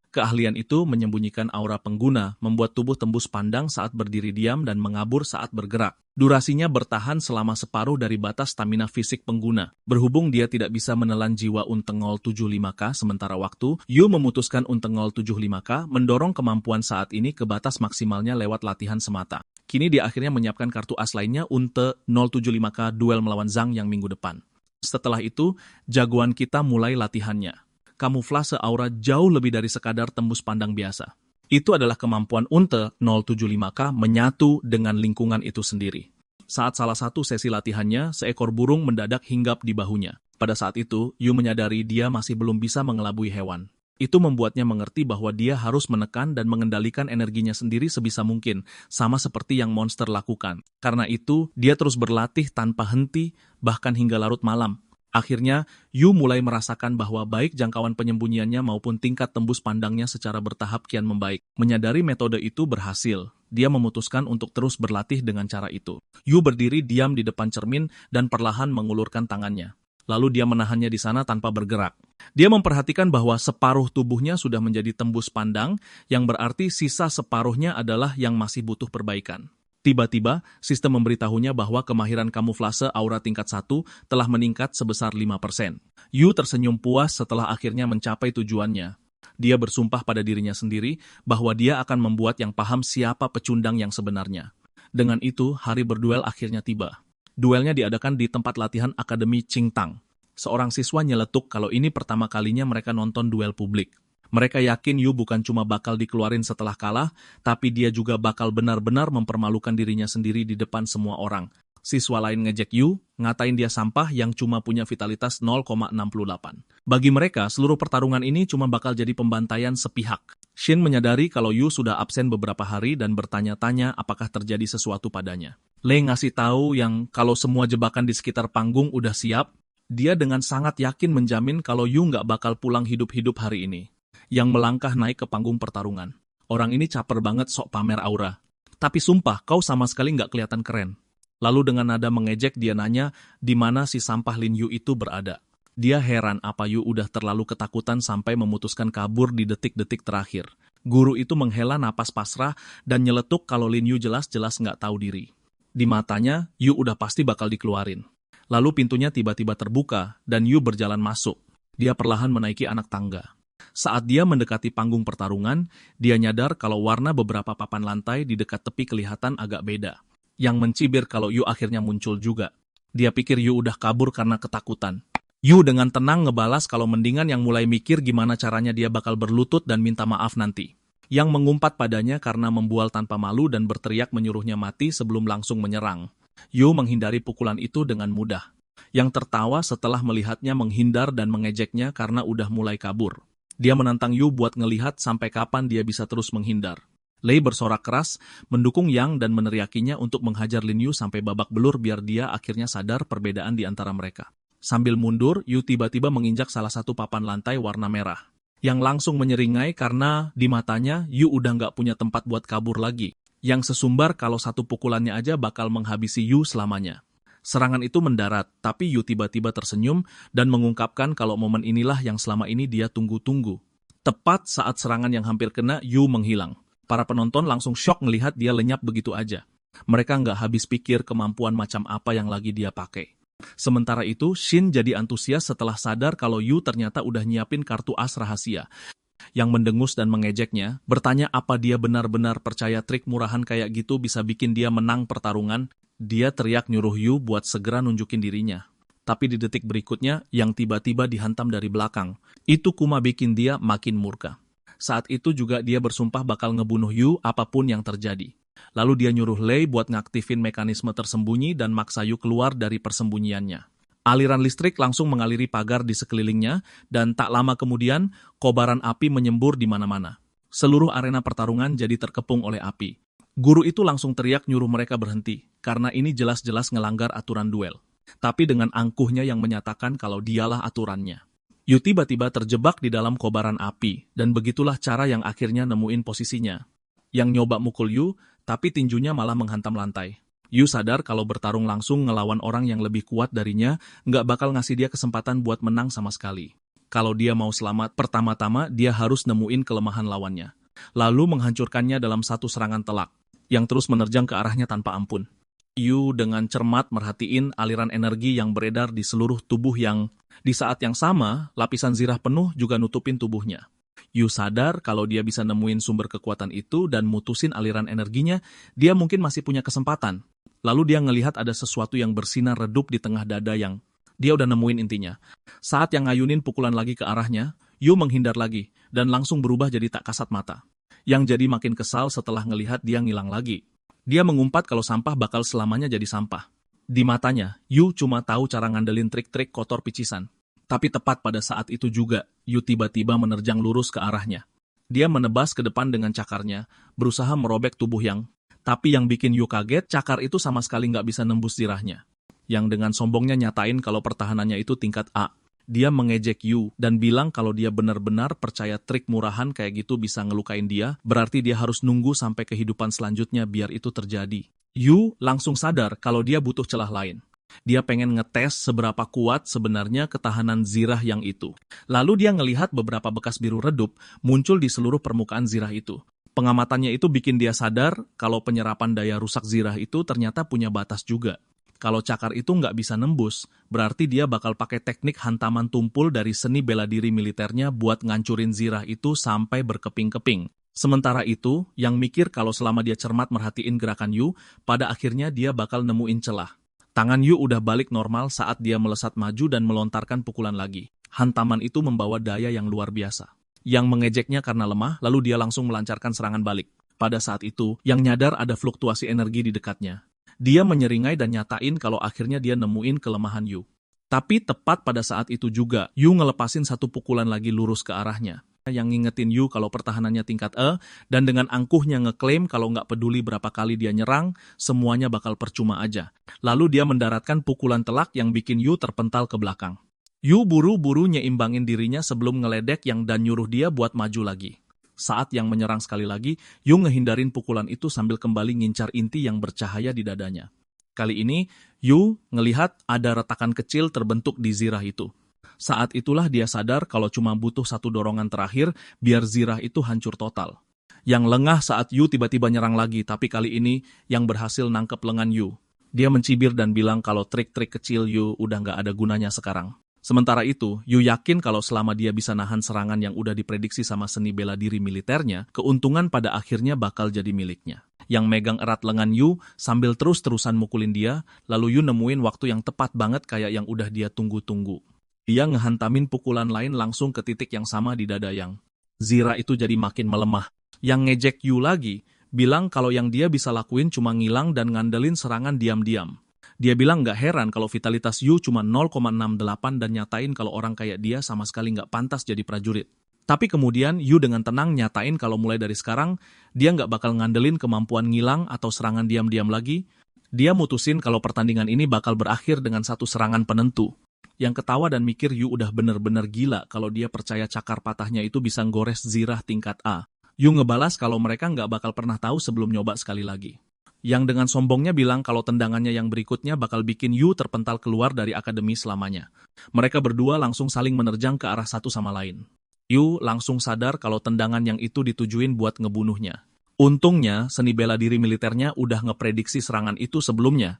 Keahlian itu menyembunyikan aura pengguna, membuat tubuh tembus pandang saat berdiri diam dan mengabur saat bergerak. Durasinya bertahan selama separuh dari batas stamina fisik pengguna. Berhubung dia tidak bisa menelan jiwa Untengol 75K sementara waktu, Yu memutuskan Untengol 75K mendorong kemampuan saat ini ke batas maksimalnya lewat latihan semata. Kini dia akhirnya menyiapkan kartu as lainnya Unte 075K duel melawan Zhang yang minggu depan. Setelah itu, jagoan kita mulai latihannya. Kamuflase aura jauh lebih dari sekadar tembus pandang biasa. Itu adalah kemampuan Unte 075K menyatu dengan lingkungan itu sendiri. Saat salah satu sesi latihannya, seekor burung mendadak hinggap di bahunya. Pada saat itu, Yu menyadari dia masih belum bisa mengelabui hewan. Itu membuatnya mengerti bahwa dia harus menekan dan mengendalikan energinya sendiri sebisa mungkin, sama seperti yang monster lakukan. Karena itu, dia terus berlatih tanpa henti, bahkan hingga larut malam. Akhirnya, Yu mulai merasakan bahwa baik jangkauan penyembunyiannya maupun tingkat tembus pandangnya secara bertahap kian membaik. Menyadari metode itu berhasil, dia memutuskan untuk terus berlatih dengan cara itu. Yu berdiri diam di depan cermin dan perlahan mengulurkan tangannya. Lalu dia menahannya di sana tanpa bergerak. Dia memperhatikan bahwa separuh tubuhnya sudah menjadi tembus pandang, yang berarti sisa separuhnya adalah yang masih butuh perbaikan. Tiba-tiba, sistem memberitahunya bahwa kemahiran kamuflase aura tingkat 1 telah meningkat sebesar 5%. Yu tersenyum puas setelah akhirnya mencapai tujuannya. Dia bersumpah pada dirinya sendiri bahwa dia akan membuat yang paham siapa pecundang yang sebenarnya. Dengan itu, hari berduel akhirnya tiba. Duelnya diadakan di tempat latihan Akademi Qingtang. Seorang siswa nyeletuk kalau ini pertama kalinya mereka nonton duel publik. Mereka yakin Yu bukan cuma bakal dikeluarin setelah kalah, tapi dia juga bakal benar-benar mempermalukan dirinya sendiri di depan semua orang. Siswa lain ngejek Yu, ngatain dia sampah yang cuma punya vitalitas 0,68. Bagi mereka, seluruh pertarungan ini cuma bakal jadi pembantaian sepihak. Shin menyadari kalau Yu sudah absen beberapa hari dan bertanya-tanya apakah terjadi sesuatu padanya. Lei ngasih tahu yang kalau semua jebakan di sekitar panggung udah siap, dia dengan sangat yakin menjamin kalau Yu nggak bakal pulang hidup-hidup hari ini. Yang melangkah naik ke panggung pertarungan. Orang ini caper banget sok pamer aura. Tapi sumpah, kau sama sekali nggak kelihatan keren. Lalu dengan nada mengejek dia nanya di mana si sampah Lin Yu itu berada. Dia heran apa Yu udah terlalu ketakutan sampai memutuskan kabur di detik-detik terakhir. Guru itu menghela napas pasrah dan nyeletuk kalau Lin Yu jelas-jelas nggak tahu diri. Di matanya, Yu udah pasti bakal dikeluarin. Lalu pintunya tiba-tiba terbuka dan Yu berjalan masuk. Dia perlahan menaiki anak tangga. Saat dia mendekati panggung pertarungan, dia nyadar kalau warna beberapa papan lantai di dekat tepi kelihatan agak beda. Yang mencibir kalau Yu akhirnya muncul juga. Dia pikir Yu udah kabur karena ketakutan. Yu dengan tenang ngebalas kalau mendingan yang mulai mikir gimana caranya dia bakal berlutut dan minta maaf nanti. Yang mengumpat padanya karena membual tanpa malu dan berteriak menyuruhnya mati sebelum langsung menyerang. Yu menghindari pukulan itu dengan mudah. Yang tertawa setelah melihatnya menghindar dan mengejeknya karena udah mulai kabur. Dia menantang Yu buat ngelihat sampai kapan dia bisa terus menghindar. Lei bersorak keras, mendukung Yang dan meneriakinya untuk menghajar Lin Yu sampai babak belur biar dia akhirnya sadar perbedaan di antara mereka. Sambil mundur, Yu tiba-tiba menginjak salah satu papan lantai warna merah. Yang langsung menyeringai karena di matanya Yu udah nggak punya tempat buat kabur lagi. Yang sesumbar kalau satu pukulannya aja bakal menghabisi Yu selamanya. Serangan itu mendarat, tapi Yu tiba-tiba tersenyum dan mengungkapkan kalau momen inilah yang selama ini dia tunggu-tunggu. Tepat saat serangan yang hampir kena, Yu menghilang. Para penonton langsung syok ngelihat dia lenyap begitu aja. Mereka nggak habis pikir kemampuan macam apa yang lagi dia pakai. Sementara itu, Shin jadi antusias setelah sadar kalau Yu ternyata udah nyiapin kartu as rahasia. Yang mendengus dan mengejeknya, bertanya apa dia benar-benar percaya trik murahan kayak gitu bisa bikin dia menang pertarungan. Dia teriak nyuruh Yu buat segera nunjukin dirinya. Tapi di detik berikutnya, yang tiba-tiba dihantam dari belakang. Itu cuma bikin dia makin murka. Saat itu juga dia bersumpah bakal ngebunuh Yu apapun yang terjadi. Lalu dia nyuruh Lei buat ngaktifin mekanisme tersembunyi dan maksa Yu keluar dari persembunyiannya. Aliran listrik langsung mengaliri pagar di sekelilingnya, dan tak lama kemudian, kobaran api menyembur di mana-mana. Seluruh arena pertarungan jadi terkepung oleh api. Guru itu langsung teriak nyuruh mereka berhenti, karena ini jelas-jelas ngelanggar aturan duel. Tapi dengan angkuhnya yang menyatakan kalau dialah aturannya. Yu tiba-tiba terjebak di dalam kobaran api, dan begitulah cara yang akhirnya nemuin posisinya. Yang nyoba mukul Yu, tapi tinjunya malah menghantam lantai. Yu sadar kalau bertarung langsung ngelawan orang yang lebih kuat darinya, nggak bakal ngasih dia kesempatan buat menang sama sekali. Kalau dia mau selamat, pertama-tama dia harus nemuin kelemahan lawannya. Lalu menghancurkannya dalam satu serangan telak, yang terus menerjang ke arahnya tanpa ampun. Yu dengan cermat merhatiin aliran energi yang beredar di seluruh tubuh yang, di saat yang sama, lapisan zirah penuh juga nutupin tubuhnya. Yu sadar kalau dia bisa nemuin sumber kekuatan itu dan mutusin aliran energinya, dia mungkin masih punya kesempatan. Lalu dia ngelihat ada sesuatu yang bersinar redup di tengah dada yang dia udah nemuin intinya. Saat yang ngayunin pukulan lagi ke arahnya, Yu menghindar lagi dan langsung berubah jadi tak kasat mata. Yang jadi makin kesal setelah ngelihat dia ngilang lagi. Dia mengumpat kalau sampah bakal selamanya jadi sampah. Di matanya, Yu cuma tahu cara ngandelin trik-trik kotor picisan. Tapi tepat pada saat itu juga, Yu tiba-tiba menerjang lurus ke arahnya. Dia menebas ke depan dengan cakarnya, berusaha merobek tubuh yang. Tapi yang bikin Yu kaget, cakar itu sama sekali nggak bisa nembus zirahnya. Yang dengan sombongnya nyatain kalau pertahanannya itu tingkat A. Dia mengejek Yu dan bilang kalau dia benar-benar percaya trik murahan kayak gitu bisa ngelukain dia, berarti dia harus nunggu sampai kehidupan selanjutnya biar itu terjadi. Yu langsung sadar kalau dia butuh celah lain. Dia pengen ngetes seberapa kuat sebenarnya ketahanan zirah yang itu. Lalu dia ngelihat beberapa bekas biru redup muncul di seluruh permukaan zirah itu. Pengamatannya itu bikin dia sadar kalau penyerapan daya rusak zirah itu ternyata punya batas juga. Kalau cakar itu nggak bisa nembus, berarti dia bakal pakai teknik hantaman tumpul dari seni bela diri militernya buat ngancurin zirah itu sampai berkeping-keping. Sementara itu, yang mikir kalau selama dia cermat merhatiin gerakan Yu, pada akhirnya dia bakal nemuin celah. Tangan Yu udah balik normal saat dia melesat maju dan melontarkan pukulan lagi. Hantaman itu membawa daya yang luar biasa. Yang mengejeknya karena lemah, lalu dia langsung melancarkan serangan balik. Pada saat itu, yang nyadar ada fluktuasi energi di dekatnya. Dia menyeringai dan nyatain kalau akhirnya dia nemuin kelemahan Yu. Tapi tepat pada saat itu juga, Yu ngelepasin satu pukulan lagi lurus ke arahnya. Yang ngingetin Yu kalau pertahanannya tingkat E, dan dengan angkuhnya ngeklaim kalau nggak peduli berapa kali dia nyerang, semuanya bakal percuma aja. Lalu dia mendaratkan pukulan telak yang bikin Yu terpental ke belakang. Yu buru-buru nyeimbangin dirinya sebelum ngeledek yang dan nyuruh dia buat maju lagi. Saat yang menyerang sekali lagi, Yu ngehindarin pukulan itu sambil kembali ngincar inti yang bercahaya di dadanya. Kali ini, Yu ngelihat ada retakan kecil terbentuk di zirah itu. Saat itulah dia sadar kalau cuma butuh satu dorongan terakhir biar zirah itu hancur total. Yang lengah saat Yu tiba-tiba nyerang lagi, tapi kali ini yang berhasil nangkep lengan Yu. Dia mencibir dan bilang kalau trik-trik kecil Yu udah nggak ada gunanya sekarang. Sementara itu, Yu yakin kalau selama dia bisa nahan serangan yang udah diprediksi sama seni bela diri militernya, keuntungan pada akhirnya bakal jadi miliknya. Yang megang erat lengan Yu sambil terus-terusan mukulin dia, lalu Yu nemuin waktu yang tepat banget kayak yang udah dia tunggu-tunggu. Dia ngehantamin pukulan lain langsung ke titik yang sama di dada yang. Zirah itu jadi makin melemah. Yang ngejek Yu lagi, bilang kalau yang dia bisa lakuin cuma ngilang dan ngandelin serangan diam-diam. Dia bilang nggak heran kalau vitalitas Yu cuma 0,68 dan nyatain kalau orang kayak dia sama sekali nggak pantas jadi prajurit. Tapi kemudian Yu dengan tenang nyatain kalau mulai dari sekarang, dia nggak bakal ngandelin kemampuan ngilang atau serangan diam-diam lagi. Dia mutusin kalau pertandingan ini bakal berakhir dengan satu serangan penentu. Yang ketawa dan mikir Yu udah bener-bener gila kalau dia percaya cakar patahnya itu bisa ngores zirah tingkat A. Yu ngebalas kalau mereka nggak bakal pernah tahu sebelum nyoba sekali lagi. Yang dengan sombongnya bilang kalau tendangannya yang berikutnya bakal bikin Yu terpental keluar dari akademi selamanya. Mereka berdua langsung saling menerjang ke arah satu sama lain. Yu langsung sadar kalau tendangan yang itu ditujuin buat ngebunuhnya. Untungnya, seni bela diri militernya udah ngeprediksi serangan itu sebelumnya.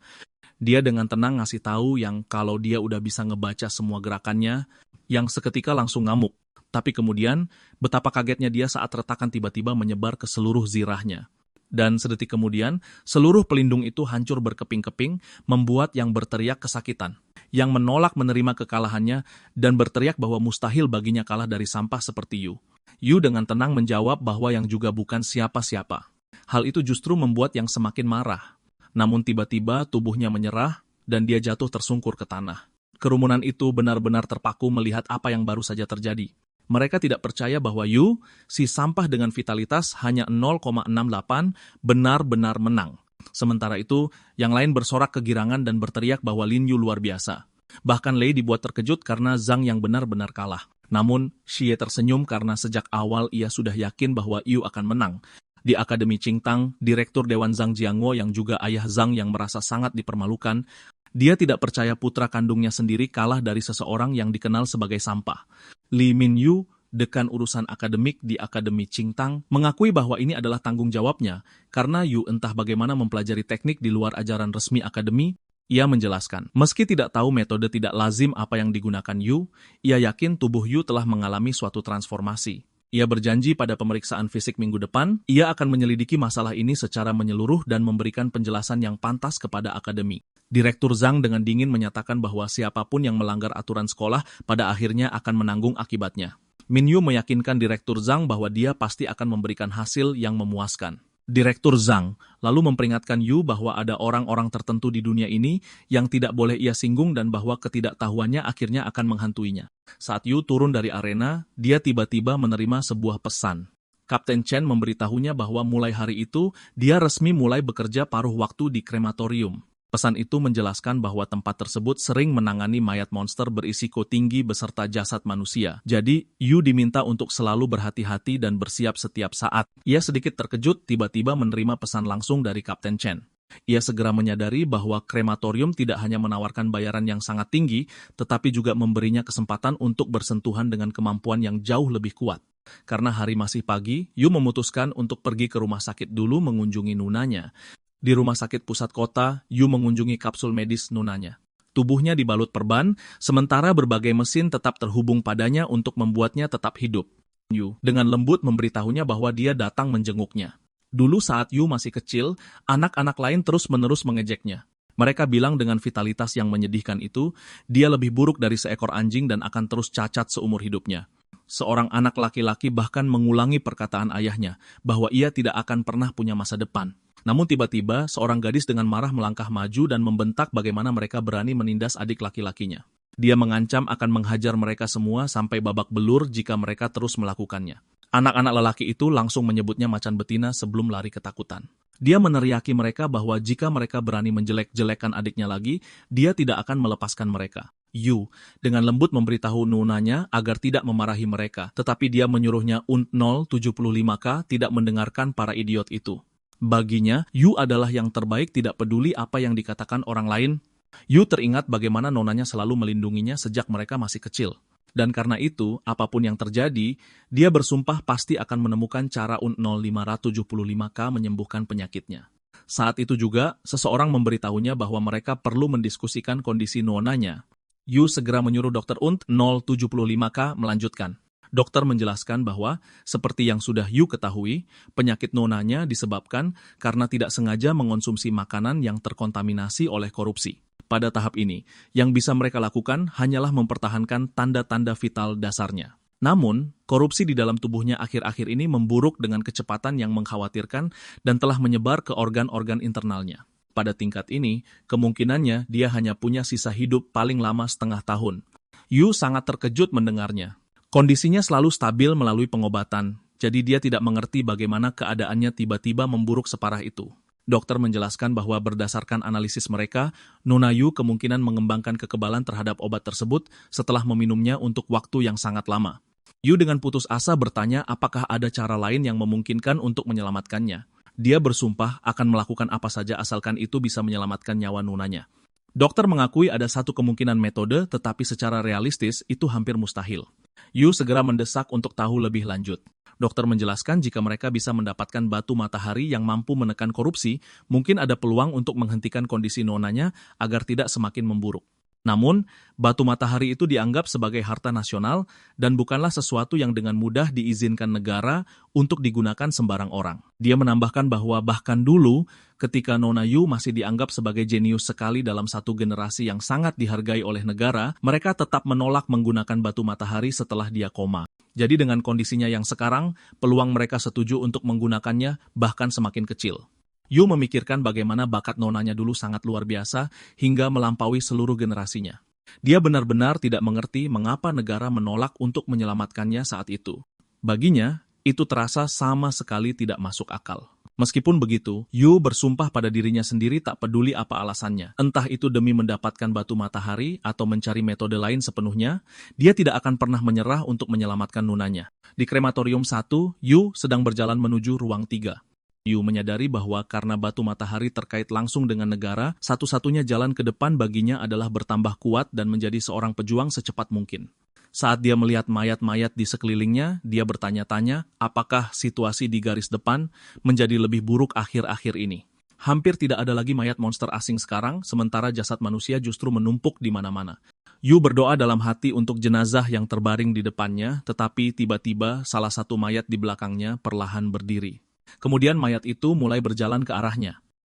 Dia dengan tenang ngasih tahu yang kalau dia udah bisa ngebaca semua gerakannya, yang seketika langsung ngamuk. Tapi kemudian, betapa kagetnya dia saat retakan tiba-tiba menyebar ke seluruh zirahnya. Dan sedetik kemudian, seluruh pelindung itu hancur berkeping-keping, membuat yang berteriak kesakitan. Yang menolak menerima kekalahannya, dan berteriak bahwa mustahil baginya kalah dari sampah seperti Yu. Yu dengan tenang menjawab bahwa yang juga bukan siapa-siapa. Hal itu justru membuat yang semakin marah. Namun tiba-tiba tubuhnya menyerah, dan dia jatuh tersungkur ke tanah. Kerumunan itu benar-benar terpaku melihat apa yang baru saja terjadi. Mereka tidak percaya bahwa Yu, si sampah dengan vitalitas hanya 0,68, benar-benar menang. Sementara itu, yang lain bersorak kegirangan dan berteriak bahwa Lin Yu luar biasa. Bahkan Lei dibuat terkejut karena Zhang yang benar-benar kalah. Namun, Xie tersenyum karena sejak awal ia sudah yakin bahwa Yu akan menang. Di Akademi Qingtang, Direktur Dewan Zhang Jiangwo yang juga ayah Zhang yang merasa sangat dipermalukan, dia tidak percaya putra kandungnya sendiri kalah dari seseorang yang dikenal sebagai sampah. Li Minyu, dekan urusan akademik di Akademi Qingtang, mengakui bahwa ini adalah tanggung jawabnya, karena Yu entah bagaimana mempelajari teknik di luar ajaran resmi akademi. Ia menjelaskan, meski tidak tahu metode tidak lazim apa yang digunakan Yu, ia yakin tubuh Yu telah mengalami suatu transformasi. Ia berjanji pada pemeriksaan fisik minggu depan, ia akan menyelidiki masalah ini secara menyeluruh dan memberikan penjelasan yang pantas kepada akademi. Direktur Zhang dengan dingin menyatakan bahwa siapapun yang melanggar aturan sekolah pada akhirnya akan menanggung akibatnya. Min Yu meyakinkan Direktur Zhang bahwa dia pasti akan memberikan hasil yang memuaskan. Direktur Zhang lalu memperingatkan Yu bahwa ada orang-orang tertentu di dunia ini yang tidak boleh ia singgung dan bahwa ketidaktahuannya akhirnya akan menghantuinya. Saat Yu turun dari arena, dia tiba-tiba menerima sebuah pesan. Kapten Chen memberitahunya bahwa mulai hari itu, dia resmi mulai bekerja paruh waktu di krematorium. Pesan itu menjelaskan bahwa tempat tersebut sering menangani mayat monster berisiko tinggi beserta jasad manusia. Jadi, Yu diminta untuk selalu berhati-hati dan bersiap setiap saat. Ia sedikit terkejut tiba-tiba menerima pesan langsung dari Kapten Chen. Ia segera menyadari bahwa krematorium tidak hanya menawarkan bayaran yang sangat tinggi, tetapi juga memberinya kesempatan untuk bersentuhan dengan kemampuan yang jauh lebih kuat. Karena hari masih pagi, Yu memutuskan untuk pergi ke rumah sakit dulu mengunjungi nunanya. Di rumah sakit pusat kota, Yu mengunjungi kapsul medis nunanya. Tubuhnya dibalut perban, sementara berbagai mesin tetap terhubung padanya untuk membuatnya tetap hidup. Yu dengan lembut memberitahunya bahwa dia datang menjenguknya. Dulu saat Yu masih kecil, anak-anak lain terus-menerus mengejeknya. Mereka bilang dengan vitalitas yang menyedihkan itu, dia lebih buruk dari seekor anjing dan akan terus cacat seumur hidupnya. Seorang anak laki-laki bahkan mengulangi perkataan ayahnya, bahwa ia tidak akan pernah punya masa depan. Namun tiba-tiba, seorang gadis dengan marah melangkah maju dan membentak bagaimana mereka berani menindas adik laki-lakinya. Dia mengancam akan menghajar mereka semua sampai babak belur jika mereka terus melakukannya. Anak-anak lelaki itu langsung menyebutnya macan betina sebelum lari ketakutan. Dia meneriaki mereka bahwa jika mereka berani menjelek-jelekan adiknya lagi, dia tidak akan melepaskan mereka. Yu dengan lembut memberitahu nunanya agar tidak memarahi mereka, tetapi dia menyuruhnya UNT 075K tidak mendengarkan para idiot itu. Baginya, Yu adalah yang terbaik tidak peduli apa yang dikatakan orang lain. Yu teringat bagaimana nonanya selalu melindunginya sejak mereka masih kecil. Dan karena itu, apapun yang terjadi, dia bersumpah pasti akan menemukan cara UNT 0575K menyembuhkan penyakitnya. Saat itu juga, seseorang memberitahunya bahwa mereka perlu mendiskusikan kondisi nonanya. Yu segera menyuruh Dr. UNT 075K melanjutkan. Dokter menjelaskan bahwa, seperti yang sudah Yu ketahui, penyakit nonanya disebabkan karena tidak sengaja mengonsumsi makanan yang terkontaminasi oleh korupsi. Pada tahap ini, yang bisa mereka lakukan hanyalah mempertahankan tanda-tanda vital dasarnya. Namun, korupsi di dalam tubuhnya akhir-akhir ini memburuk dengan kecepatan yang mengkhawatirkan dan telah menyebar ke organ-organ internalnya. Pada tingkat ini, kemungkinannya dia hanya punya sisa hidup paling lama setengah tahun. Yu sangat terkejut mendengarnya. Kondisinya selalu stabil melalui pengobatan, jadi dia tidak mengerti bagaimana keadaannya tiba-tiba memburuk separah itu. Dokter menjelaskan bahwa berdasarkan analisis mereka, Nona Yu kemungkinan mengembangkan kekebalan terhadap obat tersebut setelah meminumnya untuk waktu yang sangat lama. Yu dengan putus asa bertanya apakah ada cara lain yang memungkinkan untuk menyelamatkannya. Dia bersumpah akan melakukan apa saja asalkan itu bisa menyelamatkan nyawa nunanya. Dokter mengakui ada satu kemungkinan metode, tetapi secara realistis itu hampir mustahil. Yu segera mendesak untuk tahu lebih lanjut. Dokter menjelaskan jika mereka bisa mendapatkan batu matahari yang mampu menekan korupsi, mungkin ada peluang untuk menghentikan kondisi nonanya agar tidak semakin memburuk. Namun, batu matahari itu dianggap sebagai harta nasional dan bukanlah sesuatu yang dengan mudah diizinkan negara untuk digunakan sembarang orang. Dia menambahkan bahwa bahkan dulu, ketika Nona Yu masih dianggap sebagai jenius sekali dalam satu generasi yang sangat dihargai oleh negara, mereka tetap menolak menggunakan batu matahari setelah dia koma. Jadi dengan kondisinya yang sekarang, peluang mereka setuju untuk menggunakannya bahkan semakin kecil. Yu memikirkan bagaimana bakat nonanya dulu sangat luar biasa hingga melampaui seluruh generasinya. Dia benar-benar tidak mengerti mengapa negara menolak untuk menyelamatkannya saat itu. Baginya, itu terasa sama sekali tidak masuk akal. Meskipun begitu, Yu bersumpah pada dirinya sendiri tak peduli apa alasannya. Entah itu demi mendapatkan batu matahari atau mencari metode lain sepenuhnya, dia tidak akan pernah menyerah untuk menyelamatkan nunanya. Di krematorium 1, Yu sedang berjalan menuju ruang 3. Yu menyadari bahwa karena batu matahari terkait langsung dengan negara, satu-satunya jalan ke depan baginya adalah bertambah kuat dan menjadi seorang pejuang secepat mungkin. Saat dia melihat mayat-mayat di sekelilingnya, dia bertanya-tanya apakah situasi di garis depan menjadi lebih buruk akhir-akhir ini. Hampir tidak ada lagi mayat monster asing sekarang, sementara jasad manusia justru menumpuk di mana-mana. Yu berdoa dalam hati untuk jenazah yang terbaring di depannya, tetapi tiba-tiba salah satu mayat di belakangnya perlahan berdiri. Kemudian mayat itu mulai berjalan ke arahnya.